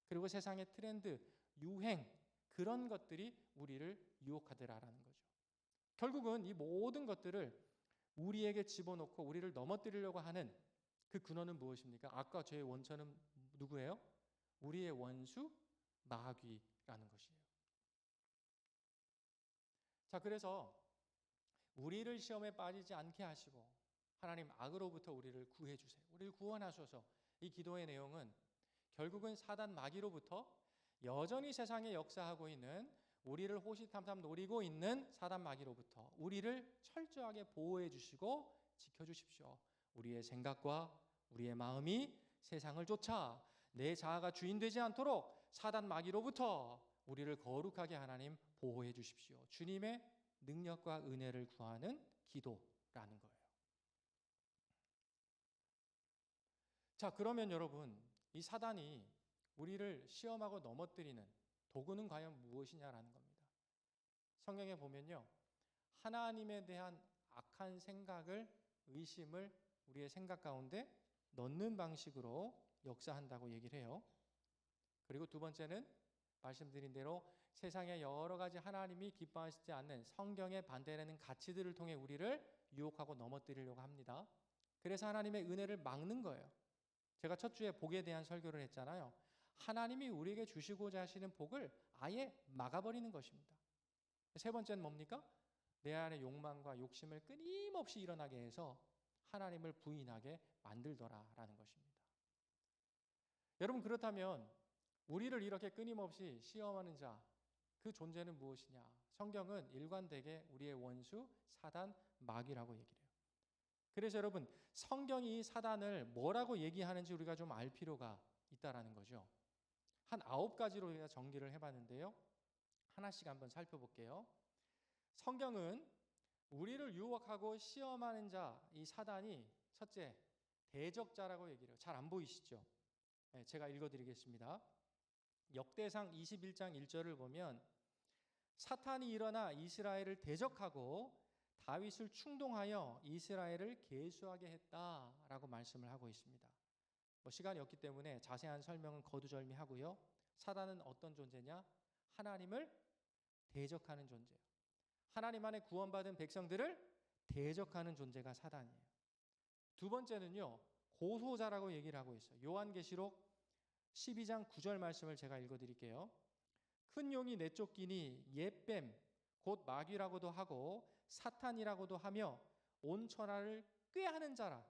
그리고 세상의 트렌드, 유행, 그런 것들이 우리를 유혹하더라라는 거죠. 결국은 이 모든 것들을 우리에게 집어넣고 우리를 넘어뜨리려고 하는 그 근원은 무엇입니까? 아까 죄의 원천은 누구예요? 우리의 원수 마귀라는 것이에요. 자, 그래서 우리를 시험에 빠지지 않게 하시고 하나님, 악으로부터 우리를 구해 주세요. 우리를 구원하소서. 이 기도의 내용은 결국은 사단 마귀로부터 여전히 세상에 역사하고 있는, 우리를 호시탐탐 노리고 있는 사단 마귀로부터 우리를 철저하게 보호해 주시고 지켜 주십시오. 우리의 생각과 우리의 마음이 세상을 쫓아 내 자아가 주인 되지 않도록 사단 마귀로부터 우리를 거룩하게 하나님 보호해 주십시오. 주님의 능력과 은혜를 구하는 기도라는 거예요. 자, 그러면 여러분, 이 사단이 우리를 시험하고 넘어뜨리는 도구는 과연 무엇이냐라는 겁니다. 성경에 보면요, 하나님에 대한 악한 생각을, 의심을 우리의 생각 가운데 넣는 방식으로 역사한다고 얘기를 해요. 그리고 두 번째는 말씀드린 대로 세상의 여러 가지 하나님이 기뻐하시지 않는 성경에 반대되는 가치들을 통해 우리를 유혹하고 넘어뜨리려고 합니다. 그래서 하나님의 은혜를 막는 거예요. 제가 첫 주에 복에 대한 설교를 했잖아요. 하나님이 우리에게 주시고자 하시는 복을 아예 막아버리는 것입니다. 세 번째는 뭡니까? 내 안의 욕망과 욕심을 끊임없이 일어나게 해서 하나님을 부인하게 만들더라라는 것입니다. 여러분, 그렇다면 우리를 이렇게 끊임없이 시험하는 자, 그 존재는 무엇이냐? 성경은 일관되게 우리의 원수 사단 마귀라고 얘기를 해요. 그래서 여러분, 성경이 사단을 뭐라고 얘기하는지 우리가 좀 알 필요가 있다라는 거죠. 한 9가지로 우리가 정리를 해봤는데요. 하나씩 한번 살펴볼게요. 성경은 우리를 유혹하고 시험하는 자, 이 사단이 첫째, 대적자라고 얘기를 해요. 잘 안 보이시죠? 네, 제가 읽어드리겠습니다. 역대상 21장 1절을 보면 사탄이 일어나 이스라엘을 대적하고 다윗을 충동하여 이스라엘을 계수하게 했다라고 말씀을 하고 있습니다. 시간이 없기 때문에 자세한 설명은 거두절미하고요. 사단은 어떤 존재냐? 하나님을 대적하는 존재예요. 하나님 안에 구원받은 백성들을 대적하는 존재가 사단이에요. 두 번째는요, 고소자라고 얘기를 하고 있어요. 요한계시록 12장 9절 말씀을 제가 읽어드릴게요. 큰 용이 내쫓기니 옛뱀 곧 마귀라고도 하고 사탄이라고도 하며 온 천하를 꾀하는 자라.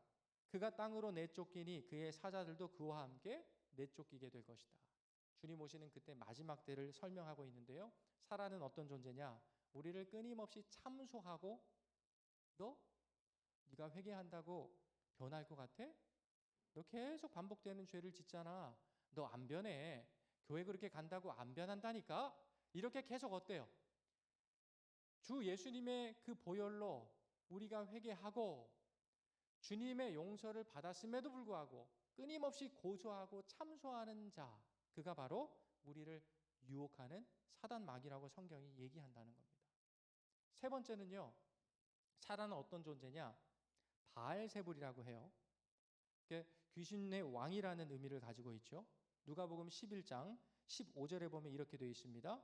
그가 땅으로 내쫓기니 그의 사자들도 그와 함께 내쫓기게 될 것이다. 주님 오시는 그때 마지막 때를 설명하고 있는데요. 사단은 어떤 존재냐? 우리를 끊임없이 참소하고 네가 회개한다고 변할 것 같아? 너 계속 반복되는 죄를 짓잖아. 너 안 변해. 교회 그렇게 간다고 안 변한다니까? 이렇게 계속 어때요? 주 예수님의 그 보혈로 우리가 회개하고 주님의 용서를 받았음에도 불구하고 끊임없이 고소하고 참소하는 자, 그가 바로 우리를 유혹하는 사단 마귀라고 성경이 얘기한다는 겁니다. 세 번째는요, 사단은 어떤 존재냐? 바알세불이라고 해요. 귀신의 왕이라는 의미를 가지고 있죠. 누가복음 11장 15절에 보면 이렇게 되어 있습니다.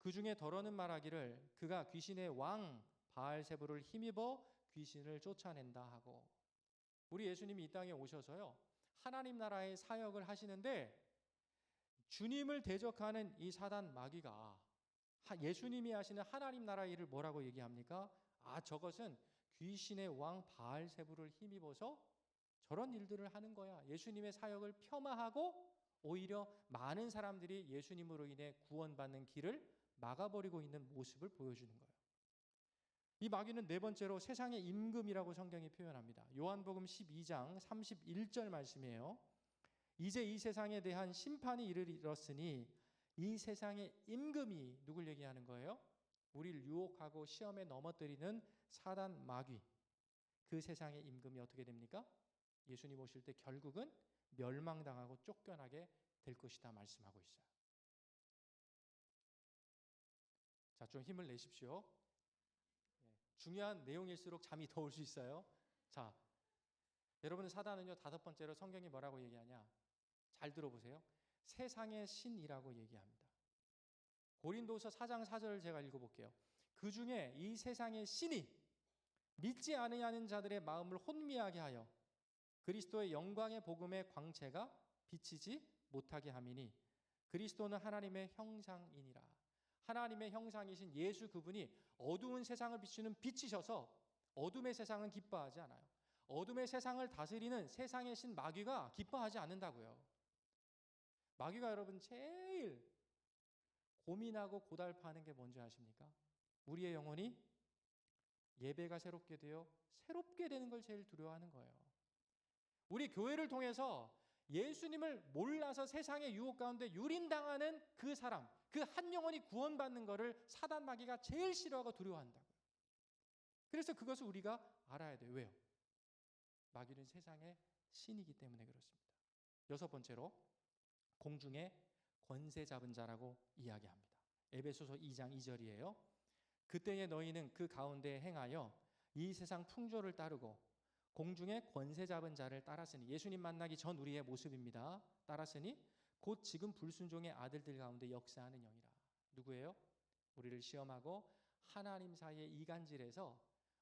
그 중에 더러는 말하기를 그가 귀신의 왕 바알세불을 힘입어 귀신을 쫓아낸다 하고, 우리 예수님이 이 땅에 오셔서요, 하나님 나라의 사역을 하시는데 주님을 대적하는 이 사단 마귀가 예수님이 하시는 하나님 나라 일을 뭐라고 얘기합니까? 저것은 귀신의 왕 바알세불을 힘입어서 저런 일들을 하는 거야. 예수님의 사역을 폄하하고 오히려 많은 사람들이 예수님으로 인해 구원받는 길을 막아버리고 있는 모습을 보여주는 거예요. 이 마귀는 네 번째로 세상의 임금이라고 성경이 표현합니다. 요한복음 12장 31절 말씀이에요. 이제 이 세상에 대한 심판이 이르렀으니 이 세상의 임금이 누굴 얘기하는 거예요? 우리를 유혹하고 시험에 넘어뜨리는 사단 마귀. 그 세상의 임금이 어떻게 됩니까? 예수님 오실 때 결국은 멸망당하고 쫓겨나게 될 것이다 말씀하고 있어요. 자, 좀 힘을 내십시오. 중요한 내용일수록 잠이 더 올 수 있어요. 자, 여러분, 사단은요, 다섯 번째로 성경이 뭐라고 얘기하냐? 잘 들어보세요. 세상의 신이라고 얘기합니다. 고린도서 4장 4절을 제가 읽어볼게요. 그 중에 이 세상의 신이 믿지 아니하는 자들의 마음을 혼미하게 하여 그리스도의 영광의 복음의 광채가 비치지 못하게 함이니 그리스도는 하나님의 형상이니라. 하나님의 형상이신 예수 그분이 어두운 세상을 비추는 빛이셔서 어둠의 세상은 기뻐하지 않아요. 어둠의 세상을 다스리는 세상의 신 마귀가 기뻐하지 않는다고요. 마귀가 여러분 제일 고민하고 고달파하는 게 뭔지 아십니까? 우리의 영혼이 예배가 새롭게 되어 새롭게 되는 걸 제일 두려워하는 거예요. 우리 교회를 통해서 예수님을 몰라서 세상의 유혹 가운데 유린당하는 그 사람, 그 한 영혼이 구원받는 것을 사단 마귀가 제일 싫어하고 두려워한다고요. 그래서 그것을 우리가 알아야 돼요. 왜요? 마귀는 세상의 신이기 때문에 그렇습니다. 여섯 번째로 공중의 권세 잡은 자라고 이야기합니다. 에베소서 2장 2절이에요. 그때에 너희는 그 가운데 행하여 이 세상 풍조를 따르고 공중의 권세 잡은 자를 따랐으니, 예수님 만나기 전 우리의 모습입니다. 따랐으니 곧 지금 불순종의 아들들 가운데 역사하는 영이라. 누구예요? 우리를 시험하고 하나님 사이에 이간질해서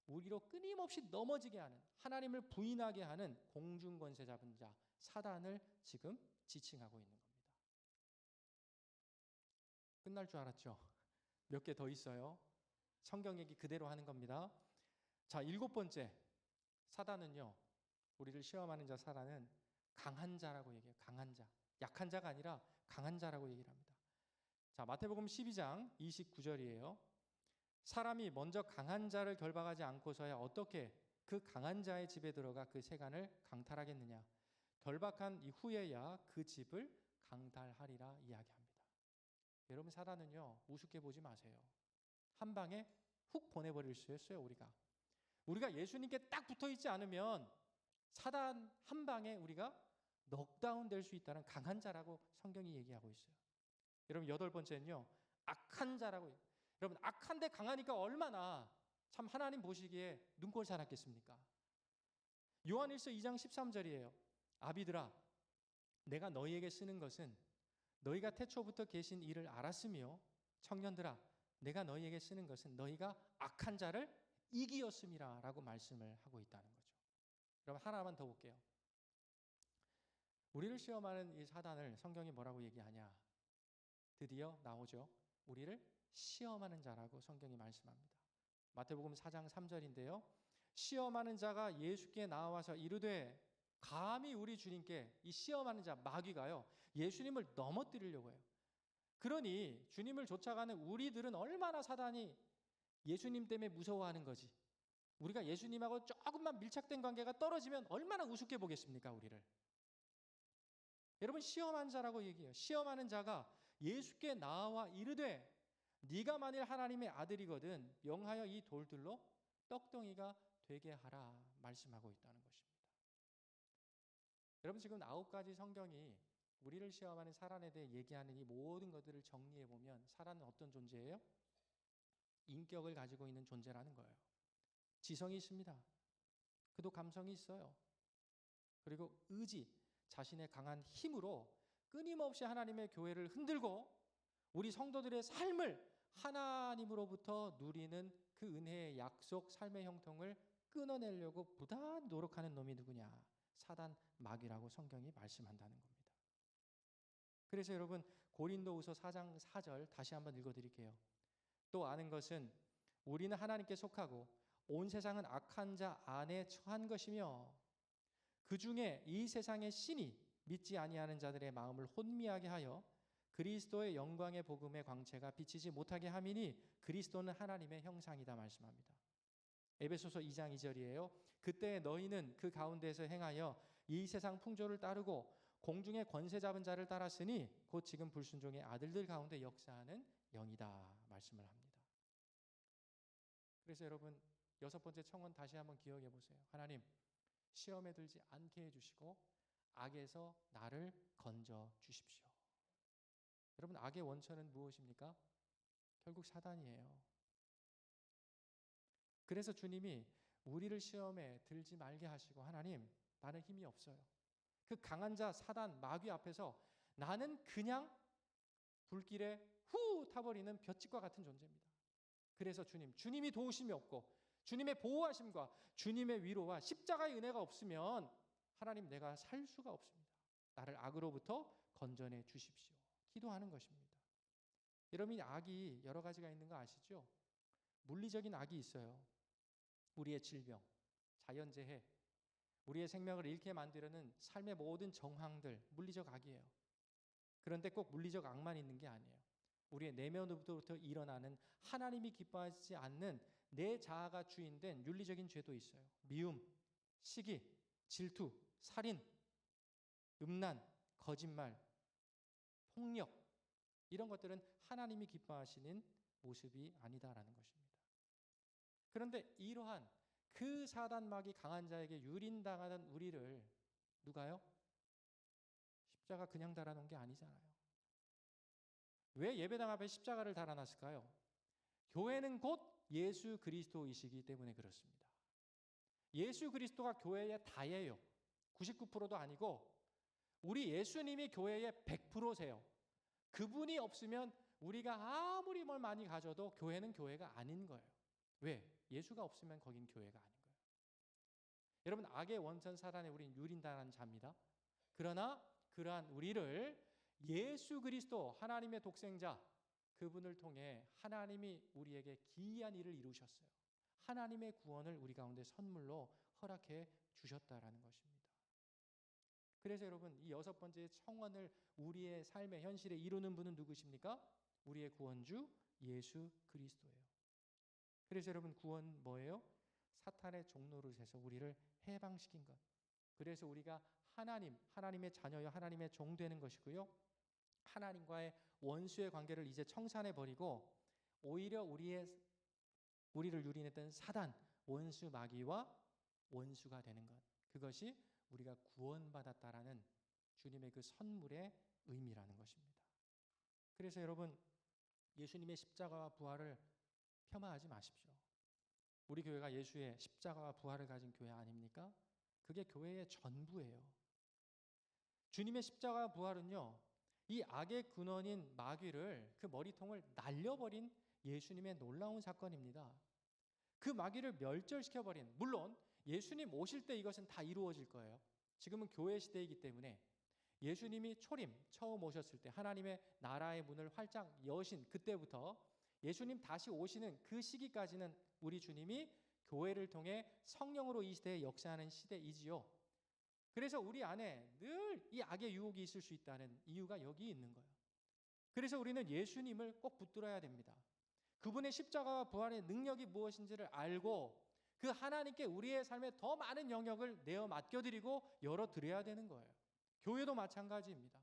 우리로 끊임없이 넘어지게 하는, 하나님을 부인하게 하는 공중 권세 잡은 자 사단을 지금 지칭하고 있는 겁니다. 끝날 줄 알았죠? 몇 개 더 있어요. 성경 얘기 그대로 하는 겁니다. 자, 일곱 번째, 사단은요, 우리를 시험하는 자 사단은 강한 자라고 얘기해요. 강한 자. 약한 자가 아니라 강한 자라고 얘기를 합니다. 자, 마태복음 12장 29절이에요. 사람이 먼저 강한 자를 결박하지 않고서야 어떻게 그 강한 자의 집에 들어가 그 세간을 강탈하겠느냐. 결박한 이후에야 그 집을 강탈하리라 이야기합니다. 여러분, 사단은요, 우습게 보지 마세요. 한 방에 훅 보내버릴 수 있어요. 우리가 예수님께 딱 붙어있지 않으면 사단 한 방에 우리가 넉다운 될 수 있다는 강한 자라고 성경이 얘기하고 있어요. 여러분, 여덟 번째는요, 악한 자라고 해요. 여러분, 악한데 강하니까 얼마나 참 하나님 보시기에 눈꼴 살았겠습니까? 요한일서 2장 13절이에요. 아비들아, 내가 너희에게 쓰는 것은 너희가 태초부터 계신 이를 알았으며, 청년들아, 내가 너희에게 쓰는 것은 너희가 악한 자를 이기었음이라 라고 말씀을 하고 있다는 거죠. 여러분, 하나만 더 볼게요. 우리를 시험하는 이 사단을 성경이 뭐라고 얘기하냐? 드디어 나오죠. 우리를 시험하는 자라고 성경이 말씀합니다. 마태복음 4장 3절인데요. 시험하는 자가 예수께 나와서 이르되, 감히 우리 주님께, 이 시험하는 자 마귀가요, 예수님을 넘어뜨리려고 해요. 그러니 주님을 쫓아가는 우리들은 얼마나 사단이 예수님 때문에 무서워하는 거지. 우리가 예수님하고 조금만 밀착된 관계가 떨어지면 얼마나 우습게 보겠습니까, 우리를. 여러분, 시험한 자라고 얘기해요. 시험하는 자가 예수께 나와 이르되, 네가 만일 하나님의 아들이거든 명하여 이 돌들로 떡덩이가 되게 하라 말씀하고 있다는 것입니다. 여러분, 지금 9가지 성경이 우리를 시험하는 사단에 대해 얘기하는 이 모든 것들을 정리해 보면, 사단은 어떤 존재예요? 인격을 가지고 있는 존재라는 거예요. 지성이 있습니다. 그도 감성이 있어요. 그리고 의지, 자신의 강한 힘으로 끊임없이 하나님의 교회를 흔들고 우리 성도들의 삶을 하나님으로부터 누리는 그 은혜의 약속, 삶의 형통을 끊어내려고 부단히 노력하는 놈이 누구냐? 사단, 마귀라고 성경이 말씀한다는 겁니다. 그래서 여러분, 고린도후서 4장 4절 다시 한번 읽어드릴게요. 또 아는 것은 우리는 하나님께 속하고 온 세상은 악한 자 안에 처한 것이며, 그 중에 이 세상의 신이 믿지 아니하는 자들의 마음을 혼미하게 하여 그리스도의 영광의 복음의 광채가 비치지 못하게 함이니 그리스도는 하나님의 형상이다 말씀합니다. 에베소서 2장 2절이에요. 그때 너희는 그 가운데서 행하여 이 세상 풍조를 따르고 공중의 권세 잡은 자를 따랐으니 곧 지금 불순종의 아들들 가운데 역사하는 영이다 말씀을 합니다. 그래서 여러분, 여섯 번째 청원 다시 한번 기억해 보세요. 하나님, 시험에 들지 않게 해주시고 악에서 나를 건져 주십시오. 여러분, 악의 원천은 무엇입니까? 결국 사단이에요. 그래서 주님이 우리를 시험에 들지 말게 하시고, 하나님, 나는 힘이 없어요. 그 강한 자 사단 마귀 앞에서 나는 그냥 불길에 후 타버리는 볏짚과 같은 존재입니다. 그래서 주님이 도우심이 없고 주님의 보호하심과 주님의 위로와 십자가의 은혜가 없으면 하나님, 내가 살 수가 없습니다. 나를 악으로부터 건져내 주십시오. 기도하는 것입니다. 여러분, 이 악이 여러 가지가 있는 거 아시죠? 물리적인 악이 있어요. 우리의 질병, 자연재해, 우리의 생명을 잃게 만들려는 삶의 모든 정황들, 물리적 악이에요. 그런데 꼭 물리적 악만 있는 게 아니에요. 우리의 내면으로부터 일어나는 하나님이 기뻐하지 않는 내 자아가 주인된 윤리적인 죄도 있어요. 미움, 시기, 질투, 살인, 음란, 거짓말, 폭력, 이런 것들은 하나님이 기뻐하시는 모습이 아니다라는 것입니다. 그런데 이러한 그 사단막이 강한 자에게 유린당하는 우리를 누가요? 십자가 그냥 달아놓은 게 아니잖아요. 왜 예배당 앞에 십자가를 달아놨을까요? 교회는 곧 예수 그리스도이시기 때문에 그렇습니다. 예수 그리스도가 교회의 다예요. 99%도 아니고 우리 예수님이 교회의 100%세요. 그분이 없으면 우리가 아무리 뭘 많이 가져도 교회는 교회가 아닌 거예요. 왜? 예수가 없으면 거긴 교회가 아닌 거예요. 여러분, 악의 원천 사단에 우리는 유린당한 자입니다. 그러나 그러한 우리를 예수 그리스도 하나님의 독생자 그분을 통해 하나님이 우리에게 기이한 일을 이루셨어요. 하나님의 구원을 우리 가운데 선물로 허락해 주셨다라는 것입니다. 그래서 여러분, 이 6번째 청원을 우리의 삶의 현실에 이루는 분은 누구십니까? 우리의 구원주 예수 그리스도예요. 그래서 여러분, 구원 뭐예요? 사탄의 종노릇에서 우리를 해방시킨 것. 그래서 우리가 하나님의 자녀여 하나님의 종 되는 것이고요. 하나님과의 원수의 관계를 이제 청산해 버리고 오히려 우리를 유린했던 사단, 원수 마귀와 원수가 되는 것. 그것이 우리가 구원받았다라는 주님의 그 선물의 의미라는 것입니다. 그래서 여러분, 예수님의 십자가와 부활을 폄하하지 마십시오. 우리 교회가 예수의 십자가와 부활을 가진 교회 아닙니까? 그게 교회의 전부예요. 주님의 십자가와 부활은요, 이 악의 근원인 마귀를, 그 머리통을 날려버린 예수님의 놀라운 사건입니다. 그 마귀를 멸절시켜버린, 물론 예수님 오실 때 이것은 다 이루어질 거예요. 지금은 교회 시대이기 때문에 예수님이 처음 오셨을 때 하나님의 나라의 문을 활짝 여신 그때부터 예수님 다시 오시는 그 시기까지는 우리 주님이 교회를 통해 성령으로 이 시대에 역사하는 시대이지요. 그래서 우리 안에 늘 이 악의 유혹이 있을 수 있다는 이유가 여기 있는 거예요. 그래서 우리는 예수님을 꼭 붙들어야 됩니다. 그분의 십자가와 부활의 능력이 무엇인지를 알고 그 하나님께 우리의 삶에 더 많은 영역을 내어 맡겨드리고 열어드려야 되는 거예요. 교회도 마찬가지입니다.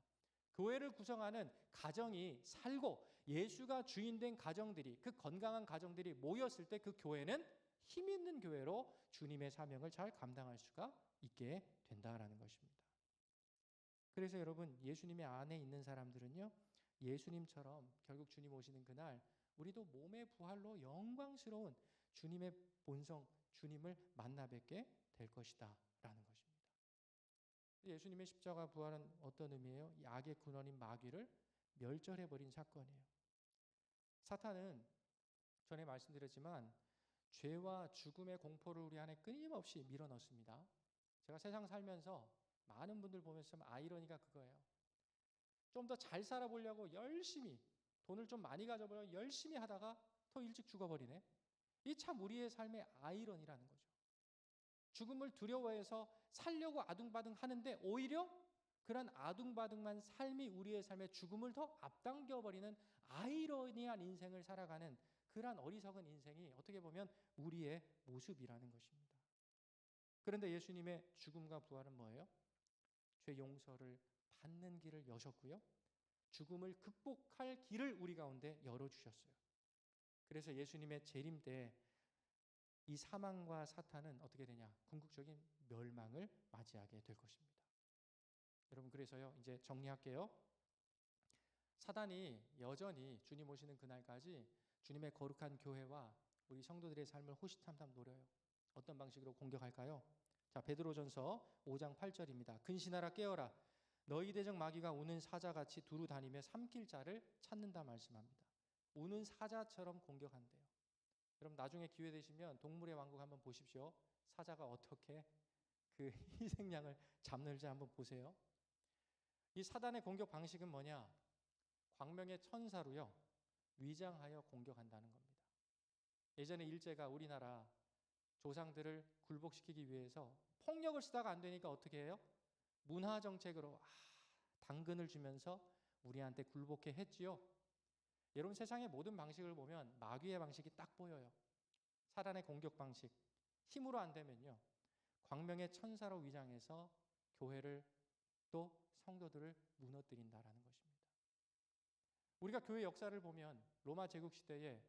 교회를 구성하는 가정이 살고 예수가 주인된 가정들이, 그 건강한 가정들이 모였을 때 그 교회는 힘 있는 교회로 주님의 사명을 잘 감당할 수가 있게 된다라는 것입니다. 그래서 여러분, 예수님의 안에 있는 사람들은요, 예수님처럼 결국 주님 오시는 그날 우리도 몸의 부활로 영광스러운 주님의 본성, 주님을 만나 뵙게 될 것이다 라는 것입니다. 예수님의 십자가 부활은 어떤 의미예요? 이 악의 근원인 마귀를 멸절해버린 사건이에요. 사탄은 전에 말씀드렸지만 죄와 죽음의 공포를 우리 안에 끊임없이 밀어넣습니다. 제가 세상 살면서 많은 분들 보면서 좀 아이러니가 그거예요. 좀 더 잘 살아보려고 열심히, 돈을 좀 많이 가져보려고 열심히 하다가 더 일찍 죽어버리네. 이 참 우리의 삶의 아이러니라는 거죠. 죽음을 두려워해서 살려고 아둥바둥 하는데 오히려 그런 아둥바둥한 삶이 우리의 삶의 죽음을 더 앞당겨버리는 아이러니한 인생을 살아가는 그러한 어리석은 인생이 어떻게 보면 우리의 모습이라는 것입니다. 그런데 예수님의 죽음과 부활은 뭐예요? 죄 용서를 받는 길을 여셨고요. 죽음을 극복할 길을 우리 가운데 열어주셨어요. 그래서 예수님의 재림 때 이 사망과 사탄은 어떻게 되냐? 궁극적인 멸망을 맞이하게 될 것입니다. 여러분, 그래서요, 이제 정리할게요. 사단이 여전히 주님 오시는 그날까지 주님의 거룩한 교회와 우리 성도들의 삶을 호시탐탐 노려요. 어떤 방식으로 공격할까요? 자, 베드로전서 5장 8절입니다. 근신하라 깨어라. 너희 대적 마귀가 우는 사자같이 두루 다니며 삼킬 자를 찾는다 말씀합니다. 우는 사자처럼 공격한대요. 여러분, 나중에 기회 되시면 동물의 왕국 한번 보십시오. 사자가 어떻게 그 희생양을 잡는지 한번 보세요. 이 사단의 공격 방식은 뭐냐? 광명의 천사로요, 위장하여 공격한다는 겁니다. 예전에 일제가 우리나라 조상들을 굴복시키기 위해서 폭력을 쓰다가 안 되니까 어떻게 해요? 문화 정책으로 당근을 주면서 우리한테 굴복해 했지요. 여러분, 세상의 모든 방식을 보면 마귀의 방식이 딱 보여요. 사단의 공격 방식. 힘으로 안 되면요, 광명의 천사로 위장해서 교회를 또 성도들을 무너뜨린다라는 것입니다. 우리가 교회 역사를 보면 로마 제국 시대에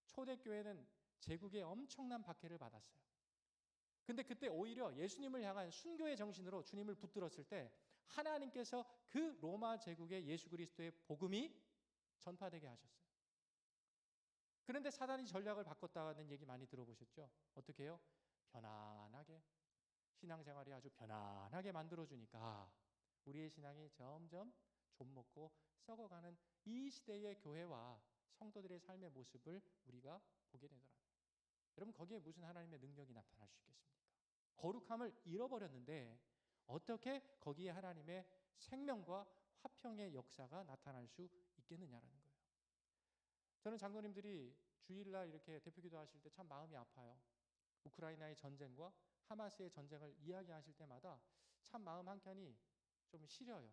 초대교회는 제국의 엄청난 박해를 받았어요. 근데 그때 오히려 예수님을 향한 순교의 정신으로 주님을 붙들었을 때 하나님께서 그 로마 제국의 예수 그리스도의 복음이 전파되게 하셨어요. 그런데 사단이 전략을 바꿨다는 얘기 많이 들어보셨죠? 어떻게 해요? 편안하게, 신앙생활이 아주 편안하게 만들어주니까 우리의 신앙이 점점 좀 먹고 썩어가는 이 시대의 교회와 성도들의 삶의 모습을 우리가 보게 되더라고요. 여러분, 거기에 무슨 하나님의 능력이 나타날 수 있겠습니까? 거룩함을 잃어버렸는데 어떻게 거기에 하나님의 생명과 화평의 역사가 나타날 수 있겠느냐라는 거예요. 저는 장로님들이 주일날 이렇게 대표기도 하실 때 참 마음이 아파요. 우크라이나의 전쟁과 하마스의 전쟁을 이야기하실 때마다 참 마음 한켠이 좀 시려요.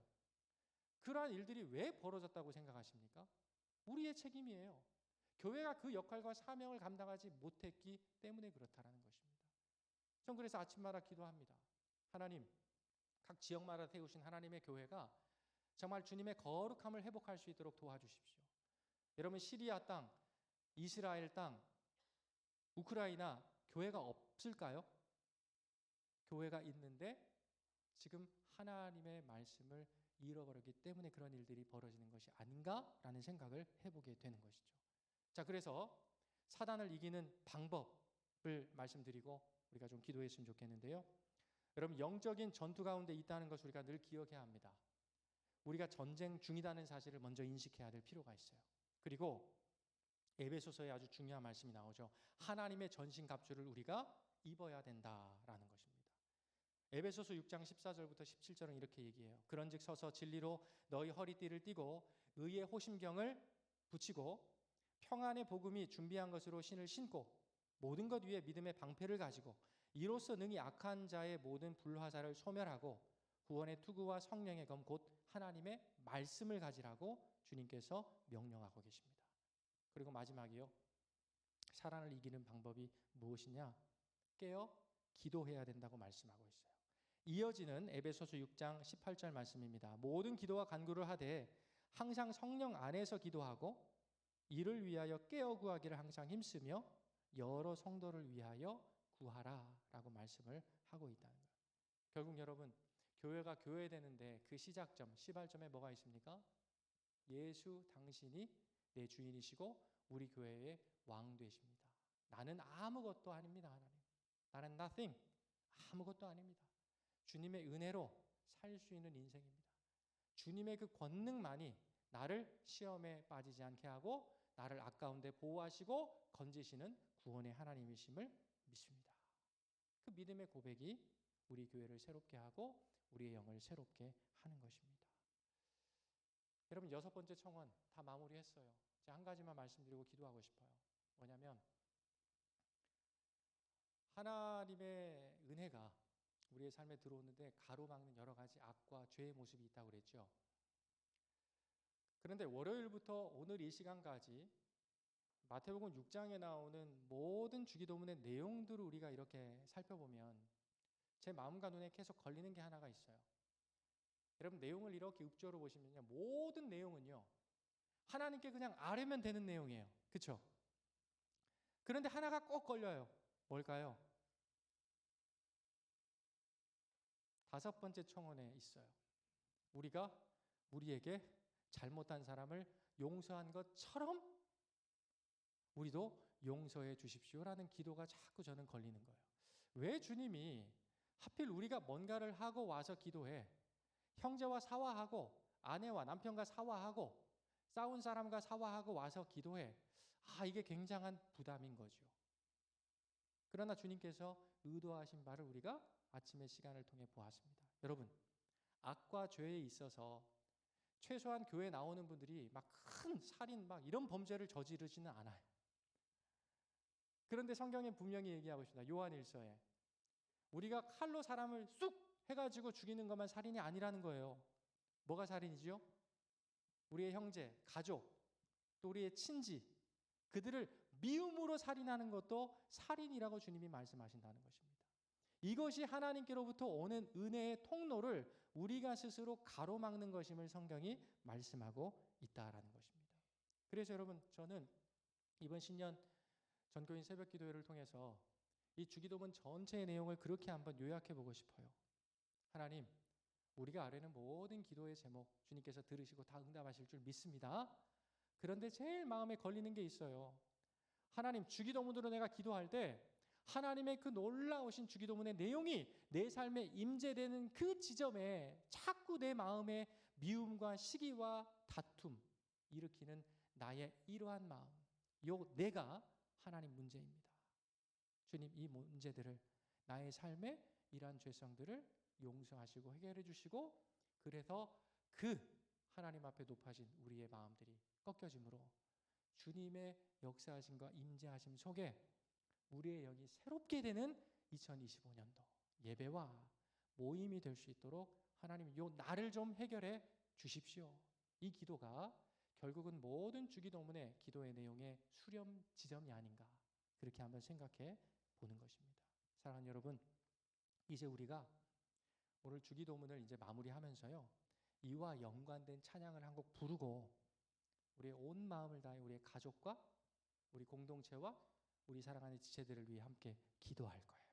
그러한 일들이 왜 벌어졌다고 생각하십니까? 우리의 책임이에요. 교회가 그 역할과 사명을 감당하지 못했기 때문에 그렇다는 것입니다. 전 그래서 아침마다 기도합니다. 하나님, 각 지역마다 세우신 하나님의 교회가 정말 주님의 거룩함을 회복할 수 있도록 도와주십시오. 여러분, 시리아 땅, 이스라엘 땅, 우크라이나 교회가 없을까요? 교회가 있는데 지금 하나님의 말씀을 잃어버렸기 때문에 그런 일들이 벌어지는 것이 아닌가라는 생각을 해보게 되는 것이죠. 자, 그래서 사단을 이기는 방법을 말씀드리고 우리가 좀 기도했으면 좋겠는데요. 여러분, 영적인 전투 가운데 있다는 것을 우리가 늘 기억해야 합니다. 우리가 전쟁 중이라는 사실을 먼저 인식해야 될 필요가 있어요. 그리고 에베소서에 아주 중요한 말씀이 나오죠. 하나님의 전신갑주를 우리가 입어야 된다라는 것입니다. 에베소서 6장 14절부터 17절은 이렇게 얘기해요. 그런즉 서서 진리로 너희 허리띠를 띠고 의의 호심경을 붙이고 평안의 복음이 준비한 것으로 신을 신고 모든 것 위에 믿음의 방패를 가지고 이로써 능히 악한 자의 모든 불화살을 소멸하고 구원의 투구와 성령의 검 곧 하나님의 말씀을 가지라고 주님께서 명령하고 계십니다. 그리고 마지막이요. 사단을 이기는 방법이 무엇이냐? 깨어 기도해야 된다고 말씀하고 있어요. 이어지는 에베소서 6장 18절 말씀입니다. 모든 기도와 간구를 하되 항상 성령 안에서 기도하고 이를 위하여 깨어 구하기를 항상 힘쓰며 여러 성도를 위하여 구하라라고 말씀을 하고 있다는 거예요. 결국 여러분, 교회가 교회되는데 그 시작점, 시발점에 뭐가 있습니까? 예수 당신이 내 주인이시고 우리 교회의 왕 되십니다. 나는 아무것도 아닙니다. 하나님, 나는 nothing, 아무것도 아닙니다. 주님의 은혜로 살 수 있는 인생입니다. 주님의 그 권능만이 나를 시험에 빠지지 않게 하고 나를 아까운데 보호하시고 건지시는 구원의 하나님이심을 믿습니다. 그 믿음의 고백이 우리 교회를 새롭게 하고 우리의 영을 새롭게 하는 것입니다. 여러분, 6번째 청원 다 마무리했어요. 제가 한 가지만 말씀드리고 기도하고 싶어요. 뭐냐면 하나님의 은혜가 우리의 삶에 들어오는데 가로막는 여러 가지 악과 죄의 모습이 있다고 그랬죠. 그런데 월요일부터 오늘 이 시간까지 마태복음 6장에 나오는 모든 주기도문의 내용들을 우리가 이렇게 살펴보면 제 마음과 눈에 계속 걸리는 게 하나가 있어요. 여러분, 내용을 이렇게 읍조로 보시면요, 모든 내용은요 하나님께 그냥 아뢰면 되는 내용이에요. 그렇죠? 그런데 하나가 꼭 걸려요. 뭘까요? 5번째 청원에 있어요. 우리가 우리에게 잘못한 사람을 용서한 것처럼 우리도 용서해 주십시오라는 기도가 자꾸 저는 걸리는 거예요. 왜 주님이 하필 우리가 뭔가를 하고 와서 기도해? 형제와 사화하고 아내와 남편과 사화하고 싸운 사람과 사화하고 와서 기도해. 이게 굉장한 부담인 거죠. 그러나 주님께서 의도하신 바를 우리가 아침의 시간을 통해 보았습니다. 여러분, 악과 죄에 있어서 최소한 교회에 나오는 분들이 막 큰 살인 막 이런 범죄를 저지르지는 않아요. 그런데 성경에 분명히 얘기하고 있습니다. 요한일서에 우리가 칼로 사람을 쑥 해가지고 죽이는 것만 살인이 아니라는 거예요. 뭐가 살인이죠? 우리의 형제, 가족, 또 우리의 친지, 그들을 미움으로 살인하는 것도 살인이라고 주님이 말씀하신다는 것입니다. 이것이 하나님께로부터 오는 은혜의 통로를 우리가 스스로 가로막는 것임을 성경이 말씀하고 있다라는 것입니다. 그래서 여러분, 저는 이번 신년 전교인 새벽 기도회를 통해서 이 주기도문 전체의 내용을 그렇게 한번 요약해 보고 싶어요. 하나님, 우리가 아뢰는 모든 기도의 제목 주님께서 들으시고 다 응답하실 줄 믿습니다. 그런데 제일 마음에 걸리는 게 있어요. 하나님, 주기도문으로 내가 기도할 때 하나님의 그 놀라우신 주기도문의 내용이 내 삶에 임재되는 그 지점에 자꾸 내 마음에 미움과 시기와 다툼 일으키는 나의 이러한 마음, 요 내가 하나님 문제입니다. 주님, 이 문제들을, 나의 삶에 이러한 죄성들을 용서하시고 해결해 주시고, 그래서 그 하나님 앞에 높아진 우리의 마음들이 꺾여짐으로 주님의 역사하심과 임재하심 속에 우리의 영이 새롭게 되는 2025년도 예배와 모임이 될 수 있도록 하나님, 요 나를 좀 해결해 주십시오. 이 기도가 결국은 모든 주기도문의 기도의 내용의 수렴 지점이 아닌가, 그렇게 한번 생각해 보는 것입니다. 사랑하는 여러분, 이제 우리가 오늘 주기도문을 이제 마무리하면서요, 이와 연관된 찬양을 한 곡 부르고 우리의 온 마음을 다해 우리의 가족과 우리 공동체와 우리 사랑하는 지체들을 위해 함께 기도할 거예요.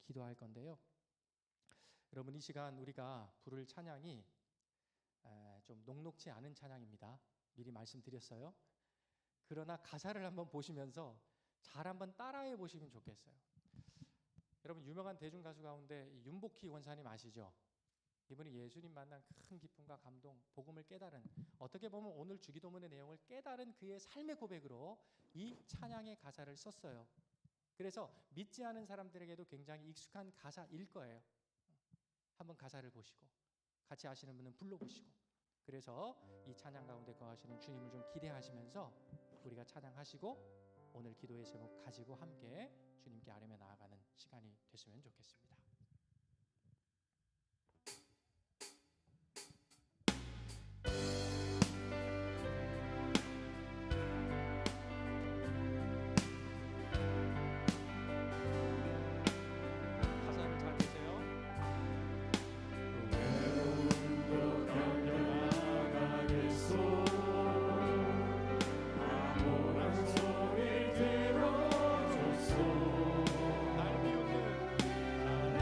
기도할 건데요, 여러분, 이 시간 우리가 부를 찬양이 좀 녹록지 않은 찬양입니다. 미리 말씀드렸어요. 그러나 가사를 한번 보시면서 잘 한번 따라해 보시면 좋겠어요. 여러분, 유명한 대중 가수 가운데 윤복희 권사님 아시죠? 이분이 예수님 만난 큰 기쁨과 감동, 복음을 깨달은, 어떻게 보면 오늘 주기도문의 내용을 깨달은 그의 삶의 고백으로 이 찬양의 가사를 썼어요. 그래서 믿지 않은 사람들에게도 굉장히 익숙한 가사일 거예요. 한번 가사를 보시고 같이 아시는 분은 불러보시고, 그래서 이 찬양 가운데 거하시는 주님을 좀 기대하시면서 우리가 찬양하시고 오늘 기도의 제목 가지고 함께 주님께 아뢰며 나아가는 시간이 됐으면 좋겠습니다. 가사를 잘 보세요. 날 비웃는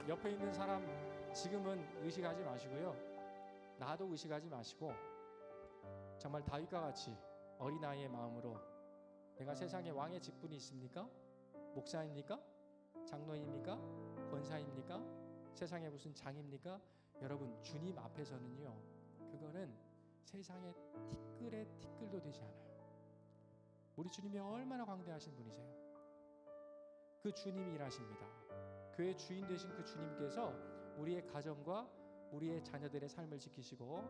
옆에 있는 사람 지금은 의식하지 마시고요. 나도 의식하지 마시고 정말 다윗과 같이 어린아이의 마음으로 내가 세상에 왕의 직분이 있습니까? 목사입니까? 장로입니까? 권사입니까? 세상에 무슨 장입니까? 여러분 주님 앞에서는요 그거는 세상에 티끌에 티끌도 되지 않아요. 우리 주님이 얼마나 광대하신 분이세요. 그 주님이 일하십니다. 그의 주인 되신 그 주님께서 우리의 가정과 우리의 자녀들의 삶을 지키시고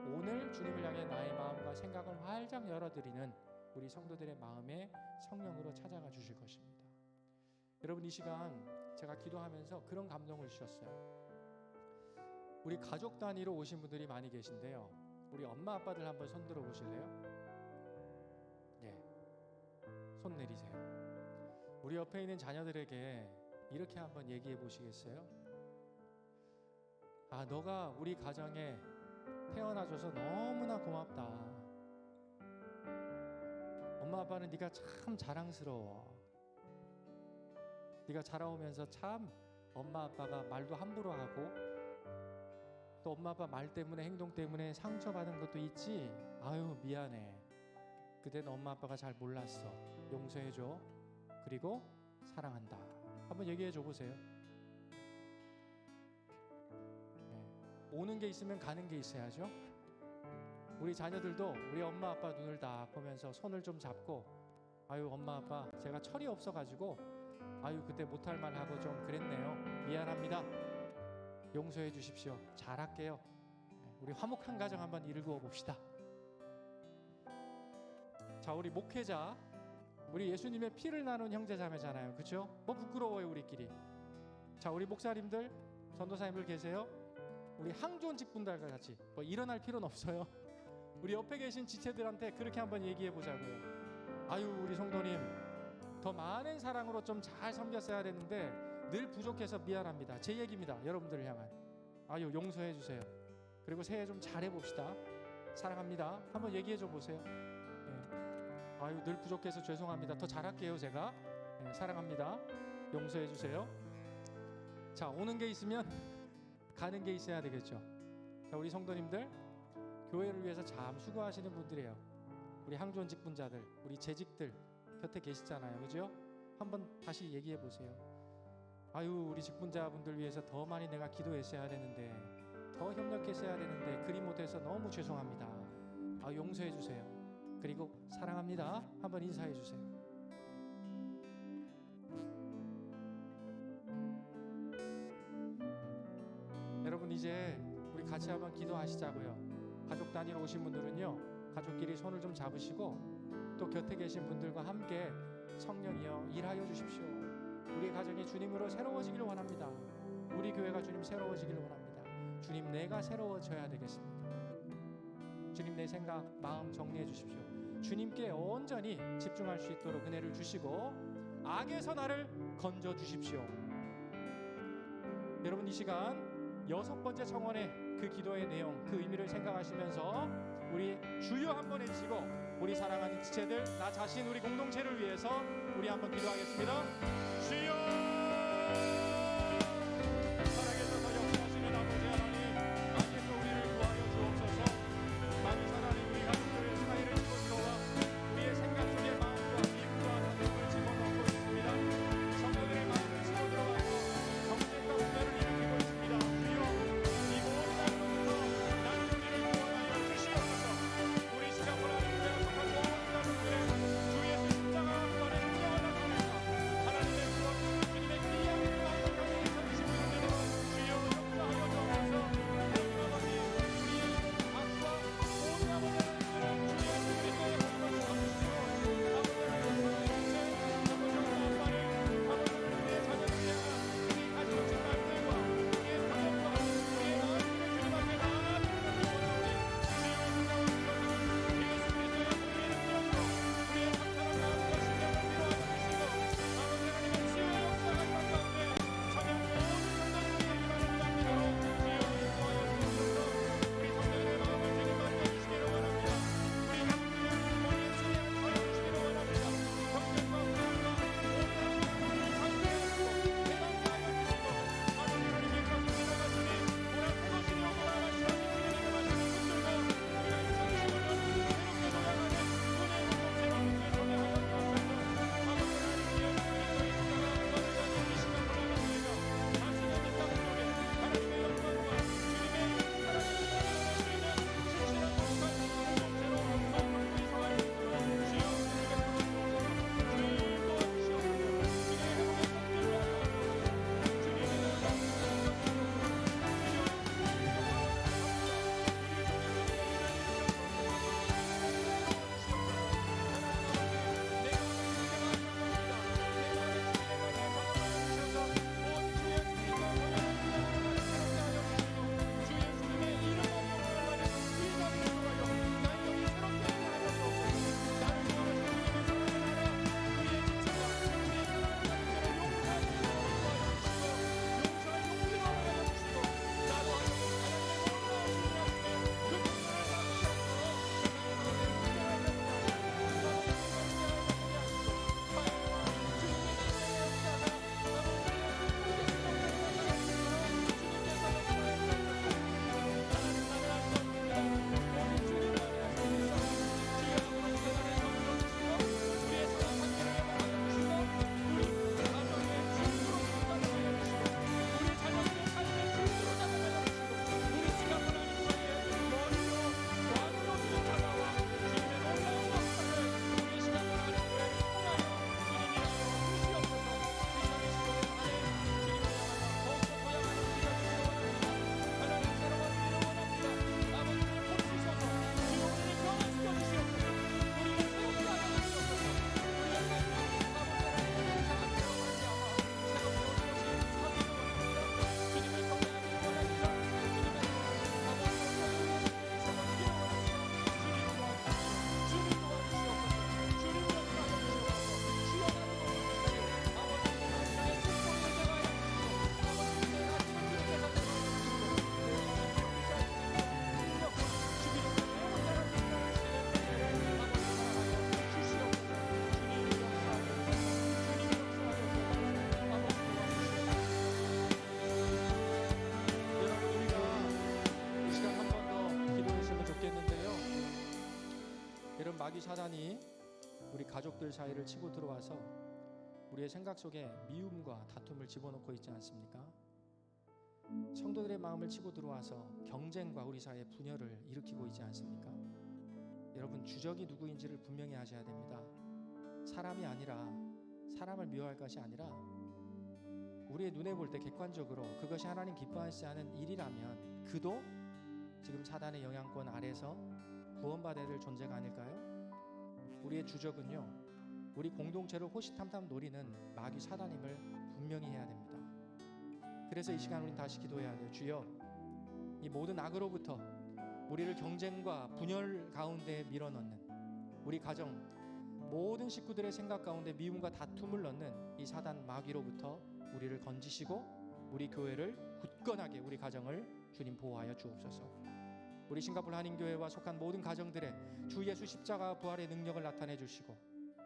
오늘 주님을 향해 나의 마음과 생각을 활짝 열어드리는 우리 성도들의 마음에 성령으로 찾아가 주실 것입니다. 여러분 이 시간 제가 기도하면서 그런 감동을 주셨어요. 우리 가족 단위로 오신 분들이 많이 계신데요. 우리 엄마 아빠들 한번 손 들어 보실래요? 예, 손 내리세요. 우리 옆에 있는 자녀들에게 이렇게 한번 얘기해 보시겠어요? 아, 너가 우리 가정에 태어나줘서 너무나 고맙다. 엄마 아빠는 네가 참 자랑스러워. 네가 자라오면서 참 엄마 아빠가 말도 함부로 하고 또 엄마 아빠 말 때문에 행동 때문에 상처받은 것도 있지. 아유 미안해. 그때는 엄마 아빠가 잘 몰랐어. 용서해줘. 그리고 사랑한다. 한번 얘기해 줘 보세요. 네. 오는 게 있으면 가는 게 있어야죠. 우리 자녀들도 우리 엄마 아빠 눈을 다 보면서 손을 좀 잡고 아유 엄마 아빠 제가 철이 없어가지고 아유 그때 못할 말 하고 좀 그랬네요. 미안합니다. 용서해 주십시오. 잘할게요. 우리 화목한 가정 한번 일구어 봅시다. 자 우리 목회자 우리 예수님의 피를 나눈 형제자매잖아요. 그렇죠? 뭐 부끄러워요 우리끼리. 자 우리 목사님들 전도사님들 계세요? 우리 항존 직분들과 같이 뭐 일어날 필요는 없어요. 우리 옆에 계신 지체들한테 그렇게 한번 얘기해 보자고요. 아유 우리 성도님 더 많은 사랑으로 좀 잘 섬겼어야 되는데 늘 부족해서 미안합니다. 제 얘기입니다. 여러분들을 향한. 아유 용서해 주세요. 그리고 새해 좀 잘해 봅시다. 사랑합니다. 한번 얘기해 줘 보세요. 예. 아유 늘 부족해서 죄송합니다. 더 잘할게요 제가. 예, 사랑합니다. 용서해 주세요. 자 오는 게 있으면 가는 게 있어야 되겠죠. 자 우리 성도님들 교회를 위해서 참 수고하시는 분들이에요. 우리 항존 직분자들, 우리 재직들 곁에 계시잖아요. 그죠? 한번 다시 얘기해 보세요. 아유 우리 직분자분들 위해서 더 많이 내가 기도했어야 되는데 더 협력했어야 되는데 그리 못해서 너무 죄송합니다. 아 용서해 주세요. 그리고 사랑합니다. 한번 인사해 주세요. 여러분 이제 우리 같이 한번 기도하시자고요. 가족 단위로 오신 분들은요 가족끼리 손을 좀 잡으시고 또 곁에 계신 분들과 함께 성령이여 일하여 주십시오. 우리 가정이 주님으로 새로워지기를 원합니다. 우리 교회가 주님 새로워지기를 원합니다. 주님 내가 새로워져야 되겠습니다. 주님 내 생각 마음 정리해 주십시오. 주님께 온전히 집중할 수 있도록 은혜를 주시고 악에서 나를 건져 주십시오. 여러분 이 시간 6번째 청원의 그 기도의 내용 그 의미를 생각하시면서 우리 주여 한번 외치고 우리 사랑하는 지체들 나 자신 우리 공동체를 위해서 우리 한번 기도하겠습니다. 주여 살아계셔서 역사하시는 아버지 하나님 악에서 우리를 구하여 주옵소서. 많이 사랑하는 우리 가족들의 사이를 이루어주와 우리의 생각 속에 마음과 믿음과 사랑을 집어넣고 있습니다. 성도들의 마음을 치고 들어가서 정죄과 분열을 일으키고 있습니다. 주여 이 모든 날로부터 나는 우리를 구원하여 주시옵소서. 우리 시간보다 우리가 속한 모든 가족들의 주 예수 십자가 구원의 능력을 나타내서 하나님의 구원 주님의 귀한 마음을 마귀 사단이 우리 가족들 사이를 치고 들어와서 우리의 생각 속에 미움과 다툼을 집어넣고 있지 않습니까? 성도들의 마음을 치고 들어와서 경쟁과 우리 사이의 분열을 일으키고 있지 않습니까? 여러분, 주적이 누구인지를 분명히 하셔야 됩니다. 사람이 아니라, 사람을 미워할 것이 아니라 우리의 눈에 볼 때 객관적으로 그것이 하나님 기뻐하시지 않은 일이라면 그도 지금 사단의 영향권 아래서 구원받아야 될 존재가 아닐까요? 우리의 주적은요, 우리 공동체를 호시탐탐 노리는 마귀 사단임을 분명히 해야 됩니다. 그래서 이 시간 우리는 다시 기도해야 돼요. 주여, 이 모든 악으로부터 우리를 경쟁과 분열 가운데 밀어넣는 우리 가정 모든 식구들의 생각 가운데 미움과 다툼을 넣는 이 사단 마귀로부터 우리를 건지시고 우리 교회를 굳건하게, 우리 가정을 주님 보호하여 주옵소서. 우리 싱가포르 한인교회와 속한 모든 가정들의 주 예수 십자가 부활의 능력을 나타내 주시고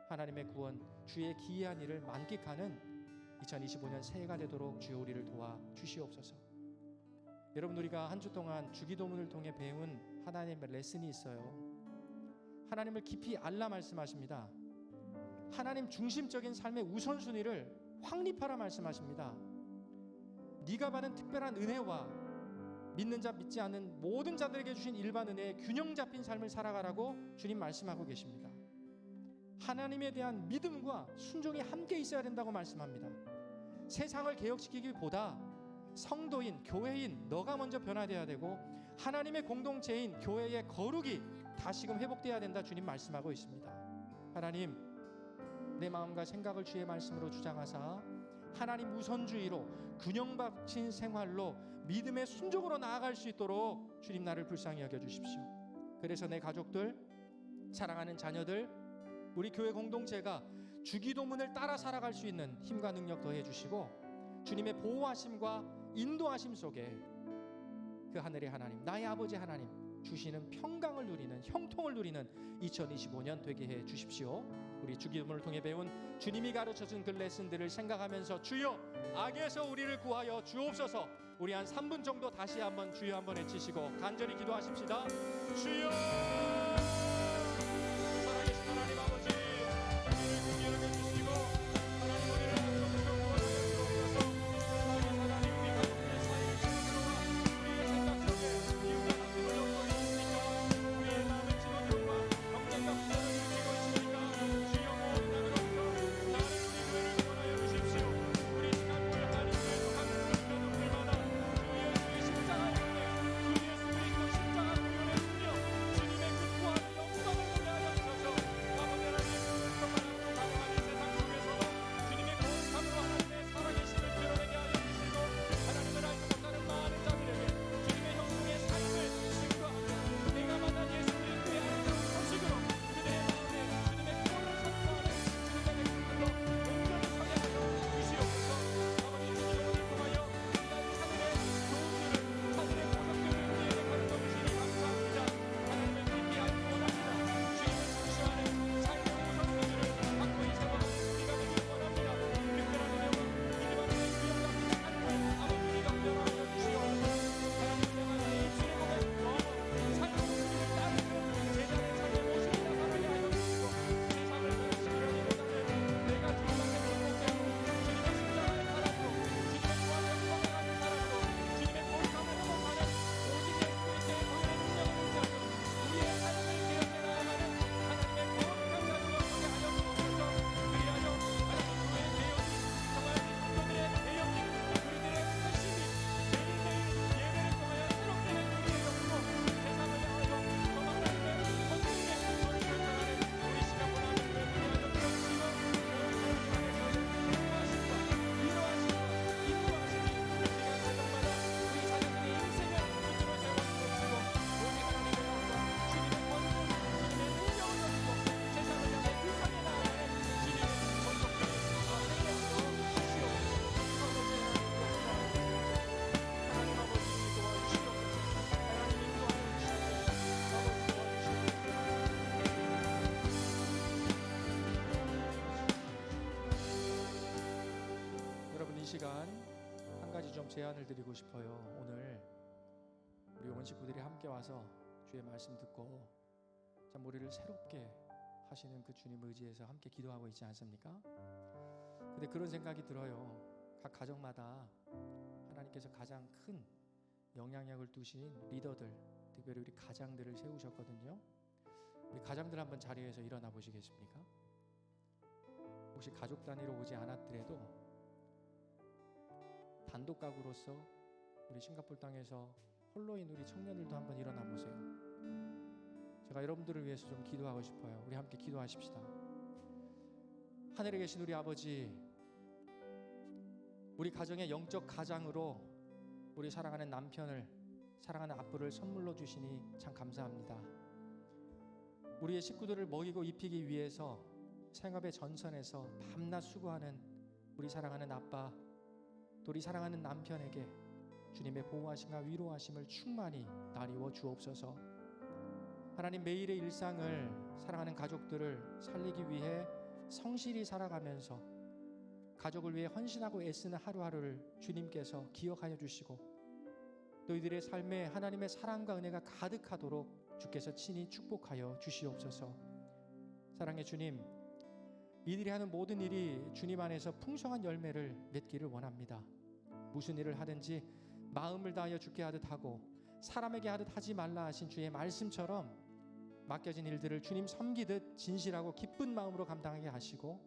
하나님의 구원, 주의 기이한 일을 만끽하는 2025년 새해가 되도록 주여 우리를 도와 주시옵소서. 여러분, 우리가 한 주 동안 주기도문을 통해 배운 하나님의 레슨이 있어요. 하나님을 깊이 알라 말씀하십니다. 하나님 중심적인 삶의 우선순위를 확립하라 말씀하십니다. 네가 받은 특별한 은혜와 믿는 자 믿지 않는 모든 자들에게 주신 일반 은혜의 균형 잡힌 삶을 살아가라고 주님 말씀하고 계십니다. 하나님에 대한 믿음과 순종이 함께 있어야 된다고 말씀합니다. 세상을 개혁시키기보다 성도인, 교회인 너가 먼저 변화되어야 되고 하나님의 공동체인 교회의 거룩이 다시금 회복되어야 된다 주님 말씀하고 있습니다. 하나님, 내 마음과 생각을 주의 말씀으로 주장하사 하나님 우선주의로 균형 잡힌 생활로 믿음의 순종으로 나아갈 수 있도록 주님 나를 불쌍히 여겨주십시오. 그래서 내 가족들, 사랑하는 자녀들, 우리 교회 공동체가 주기도문을 따라 살아갈 수 있는 힘과 능력 더해 주시고 주님의 보호하심과 인도하심 속에 그 하늘의 하나님, 나의 아버지 하나님 주시는 평강을 누리는, 형통을 누리는 2025년 되게 해 주십시오. 우리 주기도문을 통해 배운 주님이 가르쳐준 그 레슨들을 생각하면서 주여 악에서 우리를 구하여 주옵소서. 우리 한 3분 정도 다시 한번 주여 한번 외치시고 간절히 기도하십시다. 주여, 살아계신 하나님 아버지, 우리를 긍휼히 여겨주시고 하나님 우리를 안정적으로 구원하여 주옵소서. 하나님, 우리 가족들의 사이를 치고 들어와 우리의 생각 속에 미움과 다툼을 넣고 있습니까? 우리의 마음을 치고 들어와 경쟁과 분열을 일으키고 있습니까? 주여, 모든 악으로부터 나를, 우리 교회를 구원하여 주십시오. 우리 싱가포르 한인교회 속한 모든 가족들마다 주 예수의 십자가 은혜, 주 예수 그리스도 십자가 구원의 능력, 주님의 그 구원의 영광을 보게 하여 주셔서 아버지 하나님, 평안하고 가정하는 세상 속에서도 주님의 거룩함으로 하나님의 살아계심을 드러내게 하여 주시고 하나님을 알지 못하는 많은 자들에게 주님의 형통의 삶을 증거하며 내가 만난 예수 그리스도의 아름다운 소식으로 그들의 마음에 주님의 구원을 선포하는 주님의 백성들로 온전히 서게 하여 주시옵소서. 아버지, 주님을 통하여 이날 하늘의 교훈들을, 하늘의 보석들을 우리에게 가르쳐 주시니 감사합니다. 하나님의 깊이 알고 원합니다. 주님을 중시하는 삶의 우선순위를 확고히 세워 우리가 되길 원합니다. 특별한 은혜와 믿음 안에 균형 잡힌 삶을 아버지 우리가 변화하여 주시옵소서. 하나님, 내가 이 주의 복에 넘어 삶의 우선순위를 따르는 제자의 삶의 모습이나 살아게 하여 주시고 세상을 변화시키려기보다는 내가 주님께 행복되고 주님의 십자가의 사랑으로, 주님의 구원을 경험하는 사랑으로, 주님의 거룩함을 회복하는 오직 예수 그리스도의 보혈의 능력을 의지하여 우리의 삶을 개혁해 나아가는 하나님의 거룩한 자녀로 서게 하여 주옵소서. 그리하여 하나님 교회의 개혁이 정말 우리 성도들의 개혁이, 우리들의 핵심이 매일매일 예배를 통하여 새롭게 된 우리의 영으로 세상을 향하여 더 하나님의 성령의 공로를 결정하는 우리 싱가포르 한인교회 되게 하여 주옵시고 오늘 시간에서의 인도하심과 위로하심과 인도하심이 이 시간 저녁마다 우리 자녀들의 인생을 빛으로 세워 주옵시고 오직 하나님의 영광, 주님의 권능, 주님의 능력을 가지고 세상을 향해 불쌍히 나아가는 주님의 권속들이 되게 하여 주시옵소서. 하나님 아버지 도와주시옵소서. 하나님 인도하여 주시옵소서. 아버지 도와주시옵소서. 여러분, 이 시간 한 가지 좀 제안을 드리고 싶어요. 오늘 우리 온 식구들이 함께 와서 주의 말씀 듣고 참 우리를 새롭게 하시는 그 주님 의지해서 함께 기도하고 있지 않습니까? 근데 그런 생각이 들어요. 각 가정마다 하나님께서 가장 큰 영향력을 두신 리더들, 특별히 우리 가장들을 세우셨거든요. 우리 가장들 한번 자리에서 일어나 보시겠습니까? 혹시 가족 단위로 오지 않았더라도 단독 가구로서 우리 싱가포르 땅에서 홀로인 우리 청년들도 한번 일어나 보세요. 제가 여러분들을 위해서 좀 기도하고 싶어요. 우리 함께 기도하십시다. 하늘에 계신 우리 아버지, 우리 가정의 영적 가장으로 우리 사랑하는 남편을, 사랑하는 아빠를 선물로 주시니 참 감사합니다. 우리의 식구들을 먹이고 입히기 위해서 생업의 전선에서 밤낮 수고하는 우리 사랑하는 아빠, 또 우리 사랑하는 남편에게 주님의 보호하심과 위로하심을 충만히 나리워 주옵소서. 하나님, 매일의 일상을 사랑하는 가족들을 살리기 위해 성실히 살아가면서 가족을 위해 헌신하고 애쓰는 하루하루를 주님께서 기억하여 주시고 또 이들의 삶에 하나님의 사랑과 은혜가 가득하도록 주께서 친히 축복하여 주시옵소서. 사랑의 주님, 이들이 하는 모든 일이 주님 안에서 풍성한 열매를 맺기를 원합니다. 무슨 일을 하든지 마음을 다하여 주께 하듯 하고 사람에게 하듯 하지 말라 하신 주의 말씀처럼 맡겨진 일들을 주님 섬기듯 진실하고 기쁜 마음으로 감당하게 하시고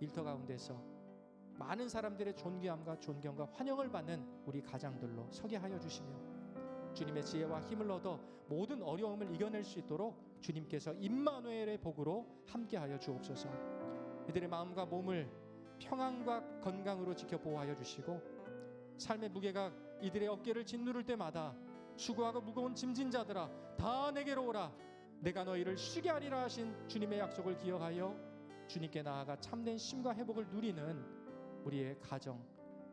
일터 가운데서 많은 사람들의 존귀함과 존경과 환영을 받는 우리 가장들로 서게 하여 주시며 주님의 지혜와 힘을 얻어 모든 어려움을 이겨낼 수 있도록 주님께서 임마누엘의 복으로 함께하여 주옵소서. 이들의 마음과 몸을 평안과 건강으로 지켜 보호하여 주시고 삶의 무게가 이들의 어깨를 짓누를 때마다 수고하고 무거운 짐진 자들아 다 내게로 오라, 내가 너희를 쉬게 하리라 하신 주님의 약속을 기억하여 주님께 나아가 참된 쉼과 회복을 누리는 우리의 가정,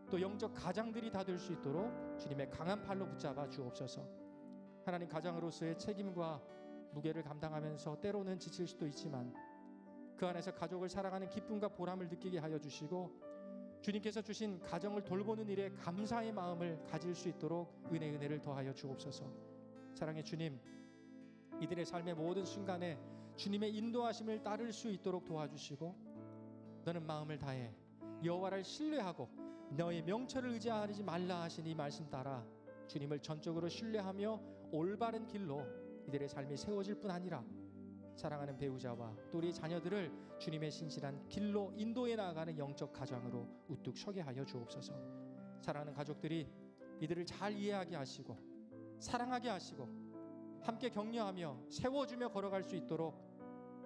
또 영적 가장들이 다 될 수 있도록 주님의 강한 팔로 붙잡아 주옵소서. 하나님, 가장으로서의 책임과 무게를 감당하면서 때로는 지칠 수도 있지만 그 안에서 가족을 사랑하는 기쁨과 보람을 느끼게 하여 주시고 주님께서 주신 가정을 돌보는 일에 감사의 마음을 가질 수 있도록 은혜를 더하여 주옵소서. 사랑의 주님, 이들의 삶의 모든 순간에 주님의 인도하심을 따를 수 있도록 도와주시고 너는 마음을 다해 여호와를 신뢰하고 너의 명철을 의지하지 말라 하신 이 말씀 따라 주님을 전적으로 신뢰하며 올바른 길로 이들의 삶이 세워질 뿐 아니라 사랑하는 배우자와 또 우리 자녀들을 주님의 신실한 길로 인도해 나아가는 영적 가장으로 우뚝 서게 하여 주옵소서. 사랑하는 가족들이 이들을 잘 이해하게 하시고 사랑하게 하시고 함께 격려하며 세워주며 걸어갈 수 있도록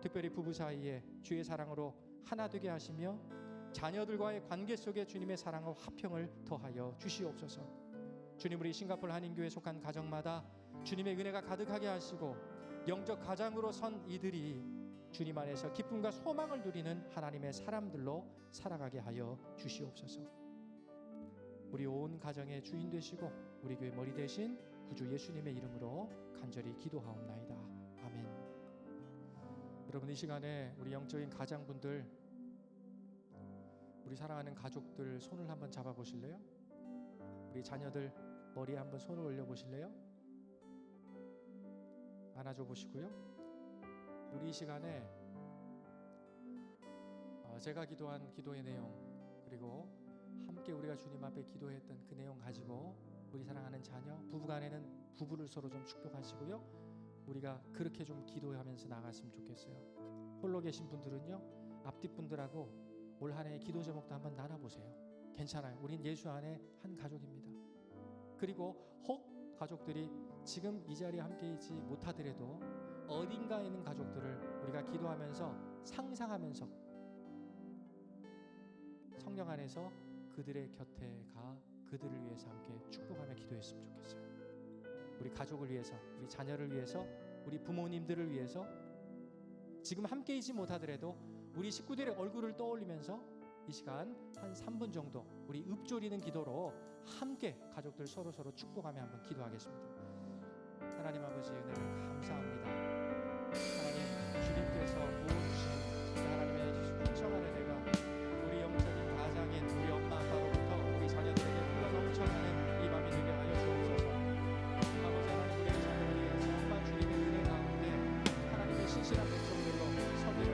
특별히 부부 사이에 주의 사랑으로 하나 되게 하시며 자녀들과의 관계 속에 주님의 사랑과 화평을 더하여 주시옵소서. 주님, 우리 싱가포르 한인교회에 속한 가정마다 주님의 은혜가 가득하게 하시고 영적 가장으로 선 이들이 주님 안에서 기쁨과 소망을 누리는 하나님의 사람들로 살아가게 하여 주시옵소서. 우리 온 가정의 주인 되시고 우리 교회 머리 되신 구주 예수님의 이름으로 간절히 기도하옵나이다. 아멘. 여러분, 이 시간에 우리 영적인 가장분들, 우리 사랑하는 가족들 손을 한번 잡아보실래요? 우리 자녀들 머리에 한번 손을 올려보실래요? 안아줘 보시고요. 우리 이 시간에 제가 기도한 기도의 내용, 그리고 함께 우리가 주님 앞에 기도했던 그 내용 가지고 우리 사랑하는 자녀, 부부간에는 부부를 서로 좀 축복하시고요. 우리가 그렇게 좀 기도하면서 나갔으면 좋겠어요. 홀로 계신 분들은요, 앞뒷분들하고 올 한 해의 기도 제목도 한번 나눠보세요. 괜찮아요. 우린 예수 안에 한 가족입니다. 그리고 혹 가족들이 지금 이 자리에 함께 있지 못하더라도 어딘가에 있는 가족들을 우리가 기도하면서 상상하면서 성령 안에서 그들의 곁에 가 그들을 위해서 함께 축복하며 기도했으면 좋겠어요. 우리 가족을 위해서, 우리 자녀를 위해서, 우리 부모님들을 위해서 지금 함께 있지 못하더라도 우리 식구들의 얼굴을 떠올리면서 이 시간 한 3분 정도 우리 읊조리는 기도로 함께 가족들 서로 축복하며 한번 기도하겠습니다. 하나님 아버지, 은혜를 감사합니다. 하나님, 주님께서 부어주신 하나님의 풍성한 은혜가 우리 영적인 가장인 우리 엄마 아빠로부터 우리 자녀들에게 흘러넘쳐가는 이 밤이 되게 하여 주옵소서. 아버지 하나님, 우리의 자녀들이 정말 주님의 은혜 가운데 하나님의 신실한 백성들로 서기를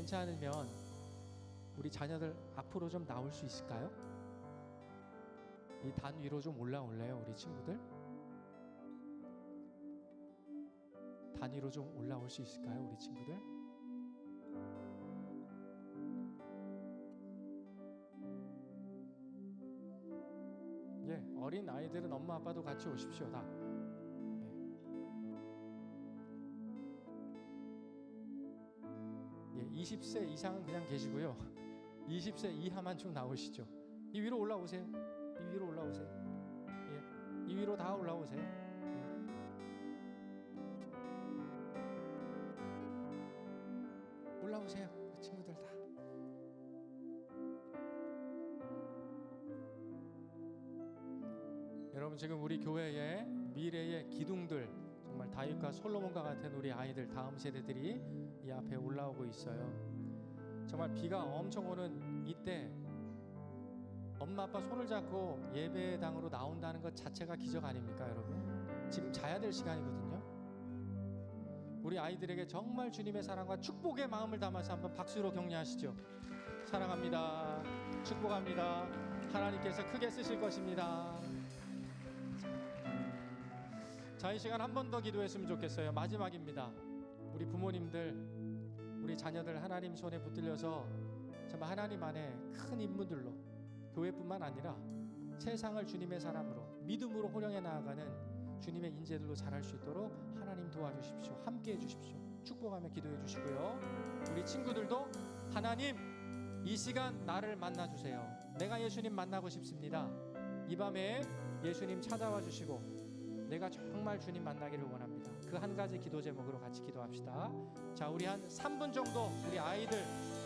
괜찮으면 우리 자녀들 앞으로 좀 나올 수 있을까요? 이 단 위로 좀 올라올래요, 우리 친구들? 단 위로 좀 올라올 수 있을까요, 우리 친구들? 예, 어린 아이들은 엄마 아빠도 같이 오십시오, 다. 예, 20세 이상은 그냥 계시고요. 20세 이하만 좀 나오시죠. 이 위로 올라오세요. 이 위로 올라오세요. 예, 이 위로 다 올라오세요. 예. 올라오세요, 그 친구들 다. 여러분, 지금 우리 교회의 미래의 기둥들, 정말 다윗과 솔로몬과 같은 우리 아이들, 다음 세대들이 이 앞에 올라오고 있어요. 정말 비가 엄청 오는 이때 엄마 아빠 손을 잡고 예배당으로 나온다는 것 자체가 기적 아닙니까, 여러분? 지금 자야 될 시간이거든요. 우리 아이들에게 정말 주님의 사랑과 축복의 마음을 담아서 한번 박수로 격려하시죠. 사랑합니다. 축복합니다. 하나님께서 크게 쓰실 것입니다. 자, 이 시간 한 번 더 기도했으면 좋겠어요. 마지막입니다. 우리 부모님들, 우리 자녀들 하나님 손에 붙들려서 정말 하나님 안에 큰 인물들로, 교회뿐만 아니라 세상을 주님의 사람으로 믿음으로 호령해 나아가는 주님의 인재들로 자랄 수 있도록 하나님 도와주십시오. 함께해 주십시오. 축복하며 기도해 주시고요. 우리 친구들도 하나님, 이 시간 나를 만나 주세요. 내가 예수님 만나고 싶습니다. 이 밤에 예수님 찾아와 주시고 내가 정말 주님 만나기를 원합니다. 그 한 가지 기도 제목으로 같이 기도합시다. 자, 우리 한 3분 정도 우리 아이들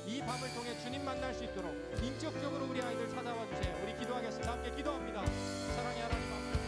이 밤을 통해 주님 만날 수 있도록 인격적으로 우리 아이들 찾아와 주세요. 우리 기도하겠습니다. 함께 기도합니다. 사랑의 하나님 아버지,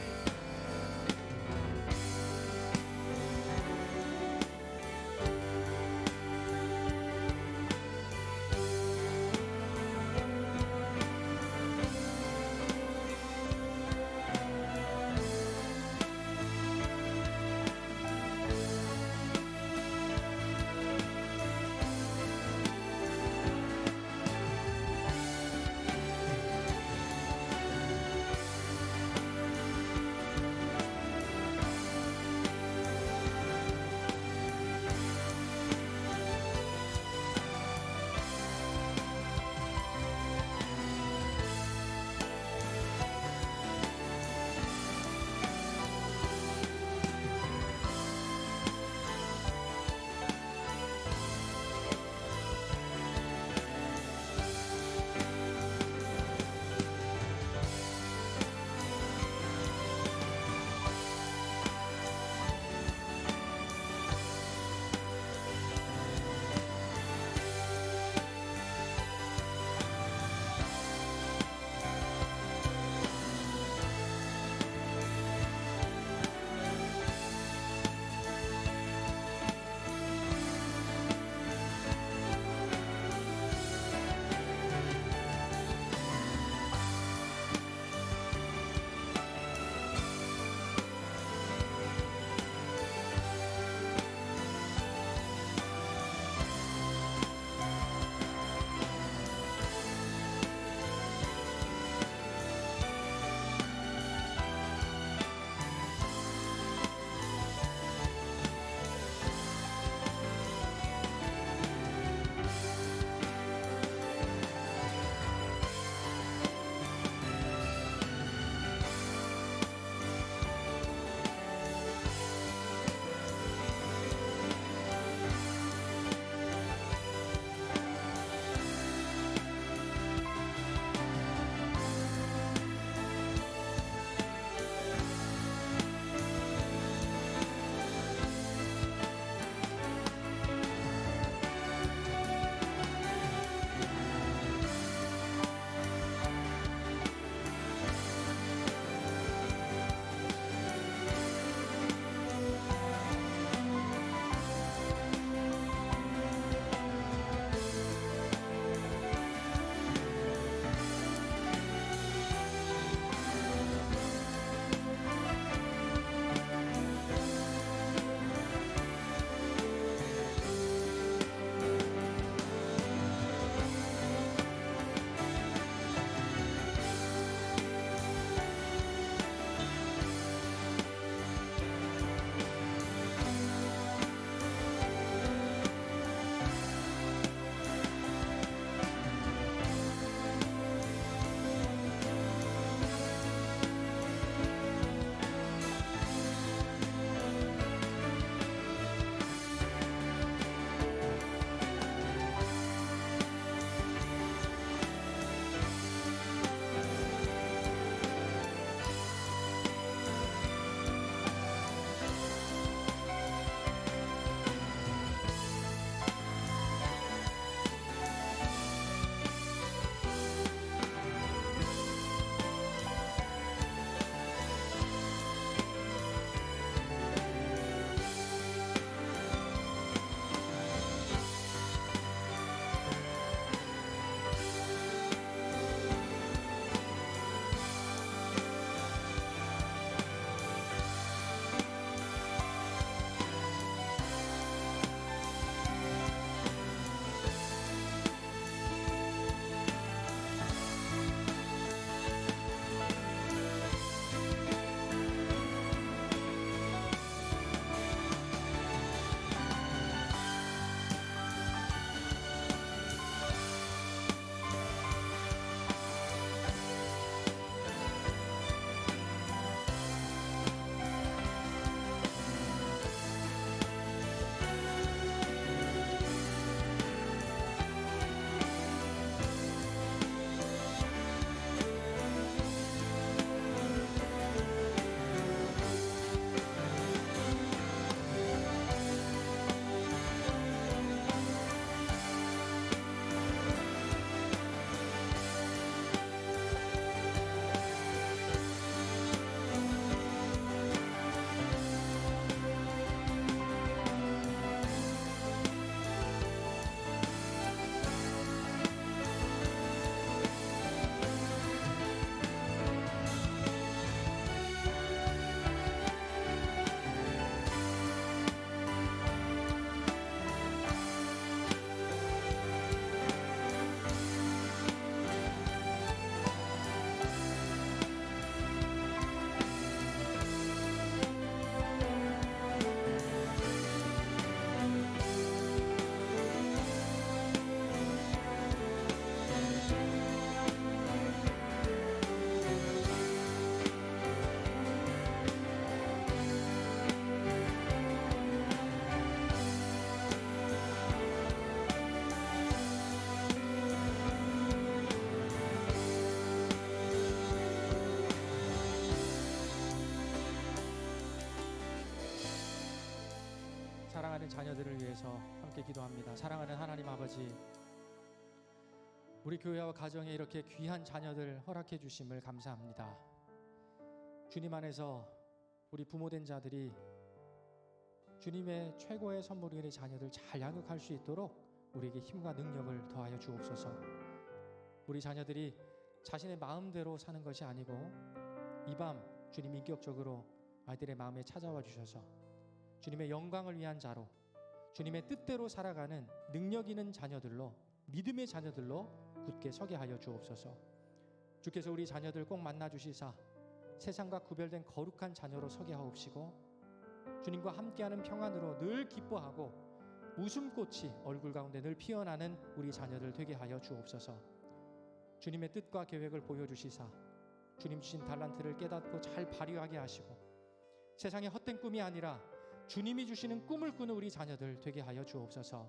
사랑하는 자녀들을 위해서 함께 기도합니다. 사랑하는 하나님 아버지, 우리 교회와 가정에 이렇게 귀한 자녀들 허락해 주심을 감사합니다. 주님 안에서 우리 부모된 자들이 주님의 최고의 선물인 우리 자녀들 잘 양육할 수 있도록 우리에게 힘과 능력을 더하여 주옵소서. 우리 자녀들이 자신의 마음대로 사는 것이 아니고 이 밤 주님 인격적으로 아이들의 마음에 찾아와 주셔서 주님의 영광을 위한 자로, 주님의 뜻대로 살아가는 능력 있는 자녀들로, 믿음의 자녀들로 굳게 서게 하여 주옵소서. 주께서 우리 자녀들 꼭 만나 주시사 세상과 구별된 거룩한 자녀로 서게 하옵시고, 주님과 함께하는 평안으로 늘 기뻐하고 웃음꽃이 얼굴 가운데 늘 피어나는 우리 자녀들 되게 하여 주옵소서. 주님의 뜻과 계획을 보여주시사 주님 주신 달란트를 깨닫고 잘 발휘하게 하시고, 세상의 헛된 꿈이 아니라 주님이 주시는 꿈을 꾸는 우리 자녀들 되게 하여 주옵소서.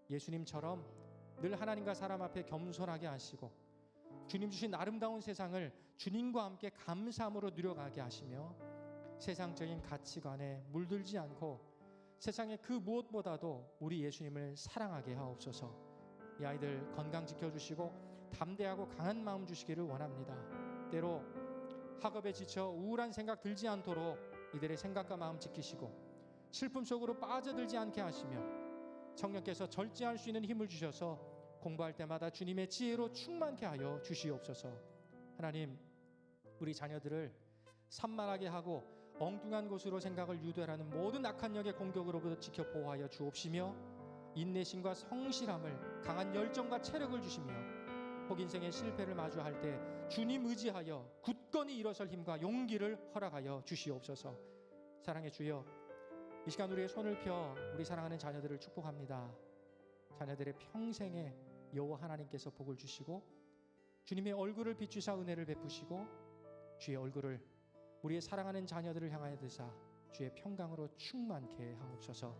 예수님처럼 늘 하나님과 사람 앞에 겸손하게 하시고, 주님 주신 아름다운 세상을 주님과 함께 감사함으로 누려가게 하시며, 세상적인 가치관에 물들지 않고 세상의 그 무엇보다도 우리 예수님을 사랑하게 하옵소서. 이 아이들 건강 지켜주시고 담대하고 강한 마음 주시기를 원합니다. 때로 학업에 지쳐 우울한 생각 들지 않도록 이들의 생각과 마음 지키시고, 슬픔 속으로 빠져들지 않게 하시며, 성령께서 절제할 수 있는 힘을 주셔서 공부할 때마다 주님의 지혜로 충만케 하여 주시옵소서. 하나님, 우리 자녀들을 산만하게 하고 엉뚱한 곳으로 생각을 유도하라는 모든 악한 영의 공격으로부터 지켜 보호하여 주옵시며, 인내심과 성실함을, 강한 열정과 체력을 주시며, 혹 인생의 실패를 마주할 때 주님 의지하여 굳건히 일어설 힘과 용기를 허락하여 주시옵소서. 사랑의 주여, 이 시간 우리의 손을 펴 우리 사랑하는 자녀들을 축복합니다. 자녀들의 평생에 여호와 하나님께서 복을 주시고 주님의 얼굴을 비추사 은혜를 베푸시고 주의 얼굴을 우리의 사랑하는 자녀들을 향하여 드사 주의 평강으로 충만케 하옵소서.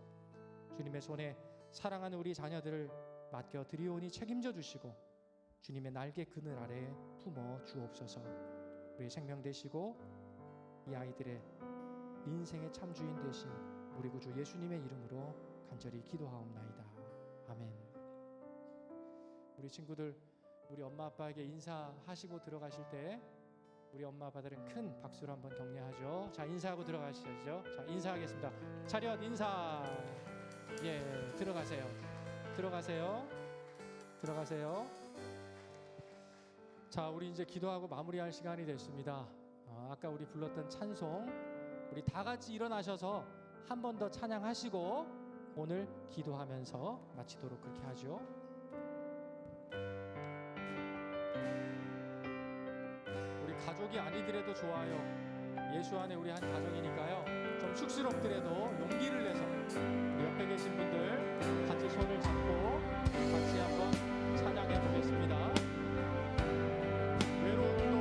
주님의 손에 사랑하는 우리 자녀들을 맡겨 드리오니 책임져 주시고 주님의 날개 그늘 아래 품어 주옵소서. 우리의 생명 되시고 이 아이들의 인생의 참 주인 되신 우리 구주 예수님의 이름으로 간절히 기도하옵나이다. 아멘. 우리 친구들, 우리 엄마 아빠에게 인사하시고 들어가실 때 우리 엄마 아빠들은 큰 박수로 한번 격려하죠. 자, 인사하고 들어가시죠. 자, 인사하겠습니다. 차렷 인사. 예, 들어가세요. 들어가세요. 자, 우리 이제 기도하고 마무리할 시간이 됐습니다. 아까 우리 불렀던 찬송 우리 다 같이 일어나셔서 한 번 더 찬양하시고 오늘 기도하면서 마치도록 그렇게 하죠. 우리 가족이 아니더라도 좋아요. 예수 안에 우리 한 가족이니까요. 좀 쑥스럽더라도 용기를 내서 우리 옆에 계신 분들 같이 손을 잡고 같이 한번 찬양해 보겠습니다. 사랑으로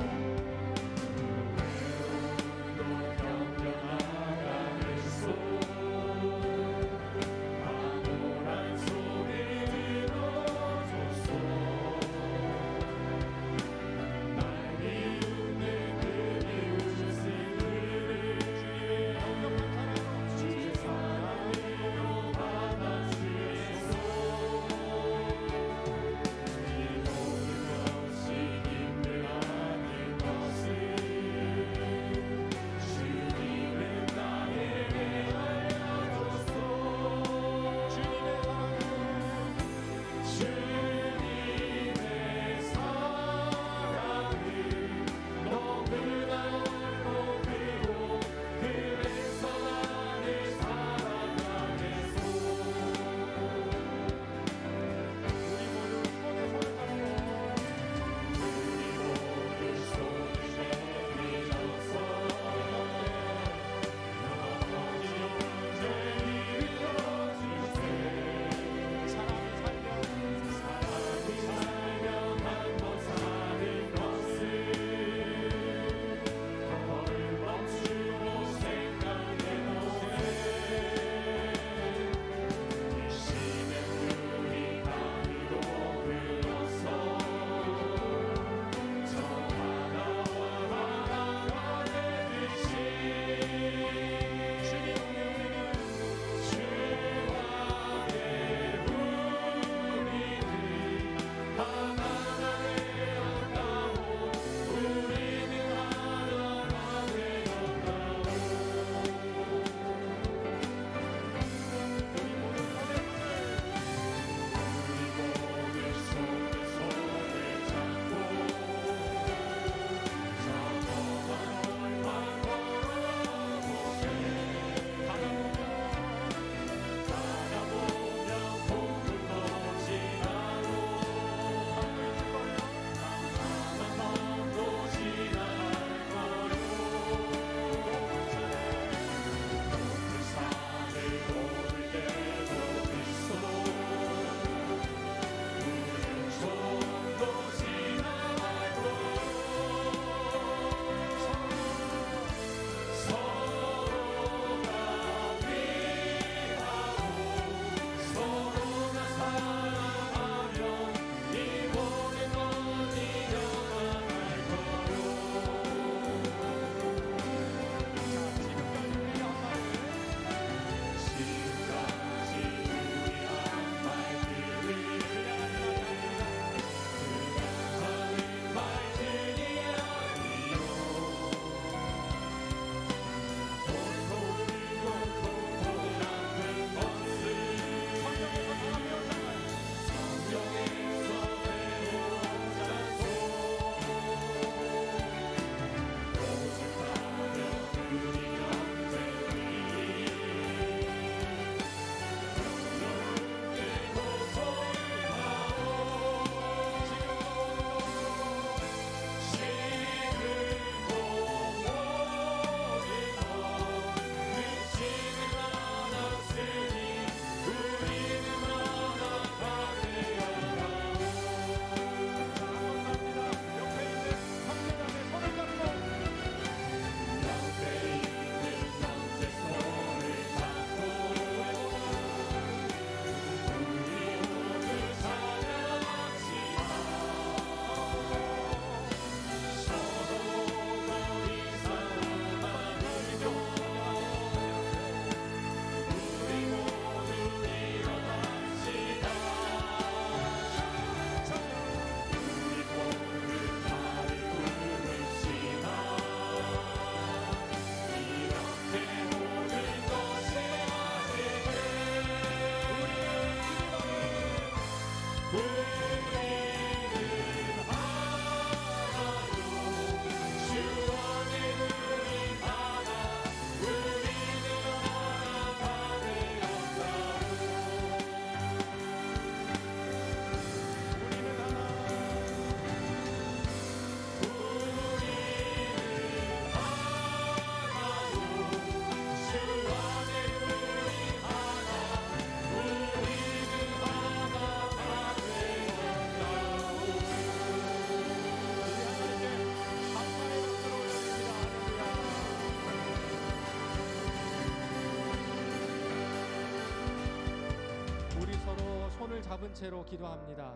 손을 잡은 채로 기도합니다.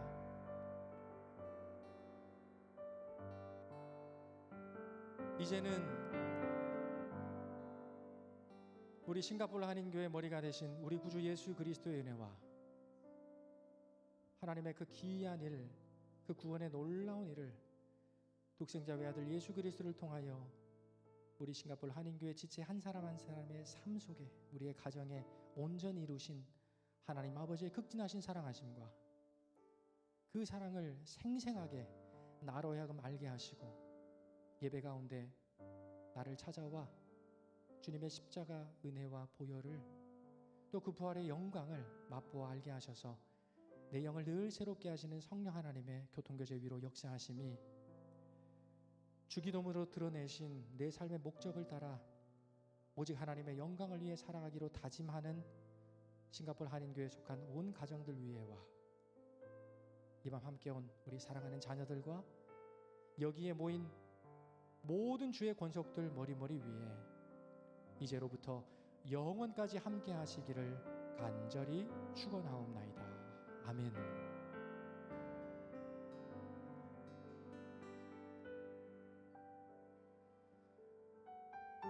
이제는 우리 싱가포르 한인교회 머리가 되신 우리 구주 예수 그리스도의 은혜와 하나님의 그 기이한 일, 그 구원의 놀라운 일을 독생자 외아들 예수 그리스도를 통하여 우리 싱가포르 한인교회 지체 한 사람 한 사람의 삶 속에, 우리의 가정에 온전히 이루신 하나님 아버지의 극진하신 사랑하심과 그 사랑을 생생하게 나로 하여금 알게 하시고, 예배 가운데 나를 찾아와 주님의 십자가 은혜와 보혈을, 또 그 부활의 영광을 맛보아 알게 하셔서 내 영을 늘 새롭게 하시는 성령 하나님의 교통교제 위로 역사하심이 주기도문으로 드러내신 내 삶의 목적을 따라 오직 하나님의 영광을 위해 살아가기로 다짐하는 싱가포르 한인교회에 속한 온 가정들 위에와 이 밤 함께 온 우리 사랑하는 자녀들과 여기에 모인 모든 주의 권속들 머리머리 위에 이제로부터 영원까지 함께 하시기를 간절히 축원하옵나이다. 아멘.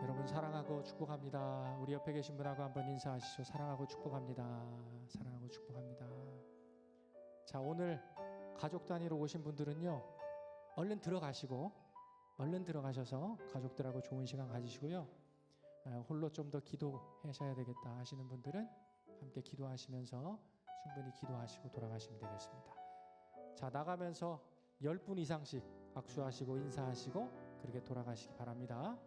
여러분 사랑하고 축복합니다. 우리 옆에 계신 분하고 한번 인사하시죠. 사랑하고 축복합니다. 사랑하고 축복합니다. 자, 오늘 가족 단위로 오신 분들은요, 얼른 들어가셔서 가족들하고 좋은 시간 가지시고요. 홀로 좀 더 기도하셔야 되겠다 하시는 분들은 함께 기도하시면서 충분히 기도하시고 돌아가시면 되겠습니다. 자, 나가면서 10분 이상씩 악수하시고 인사하시고 그렇게 돌아가시기 바랍니다.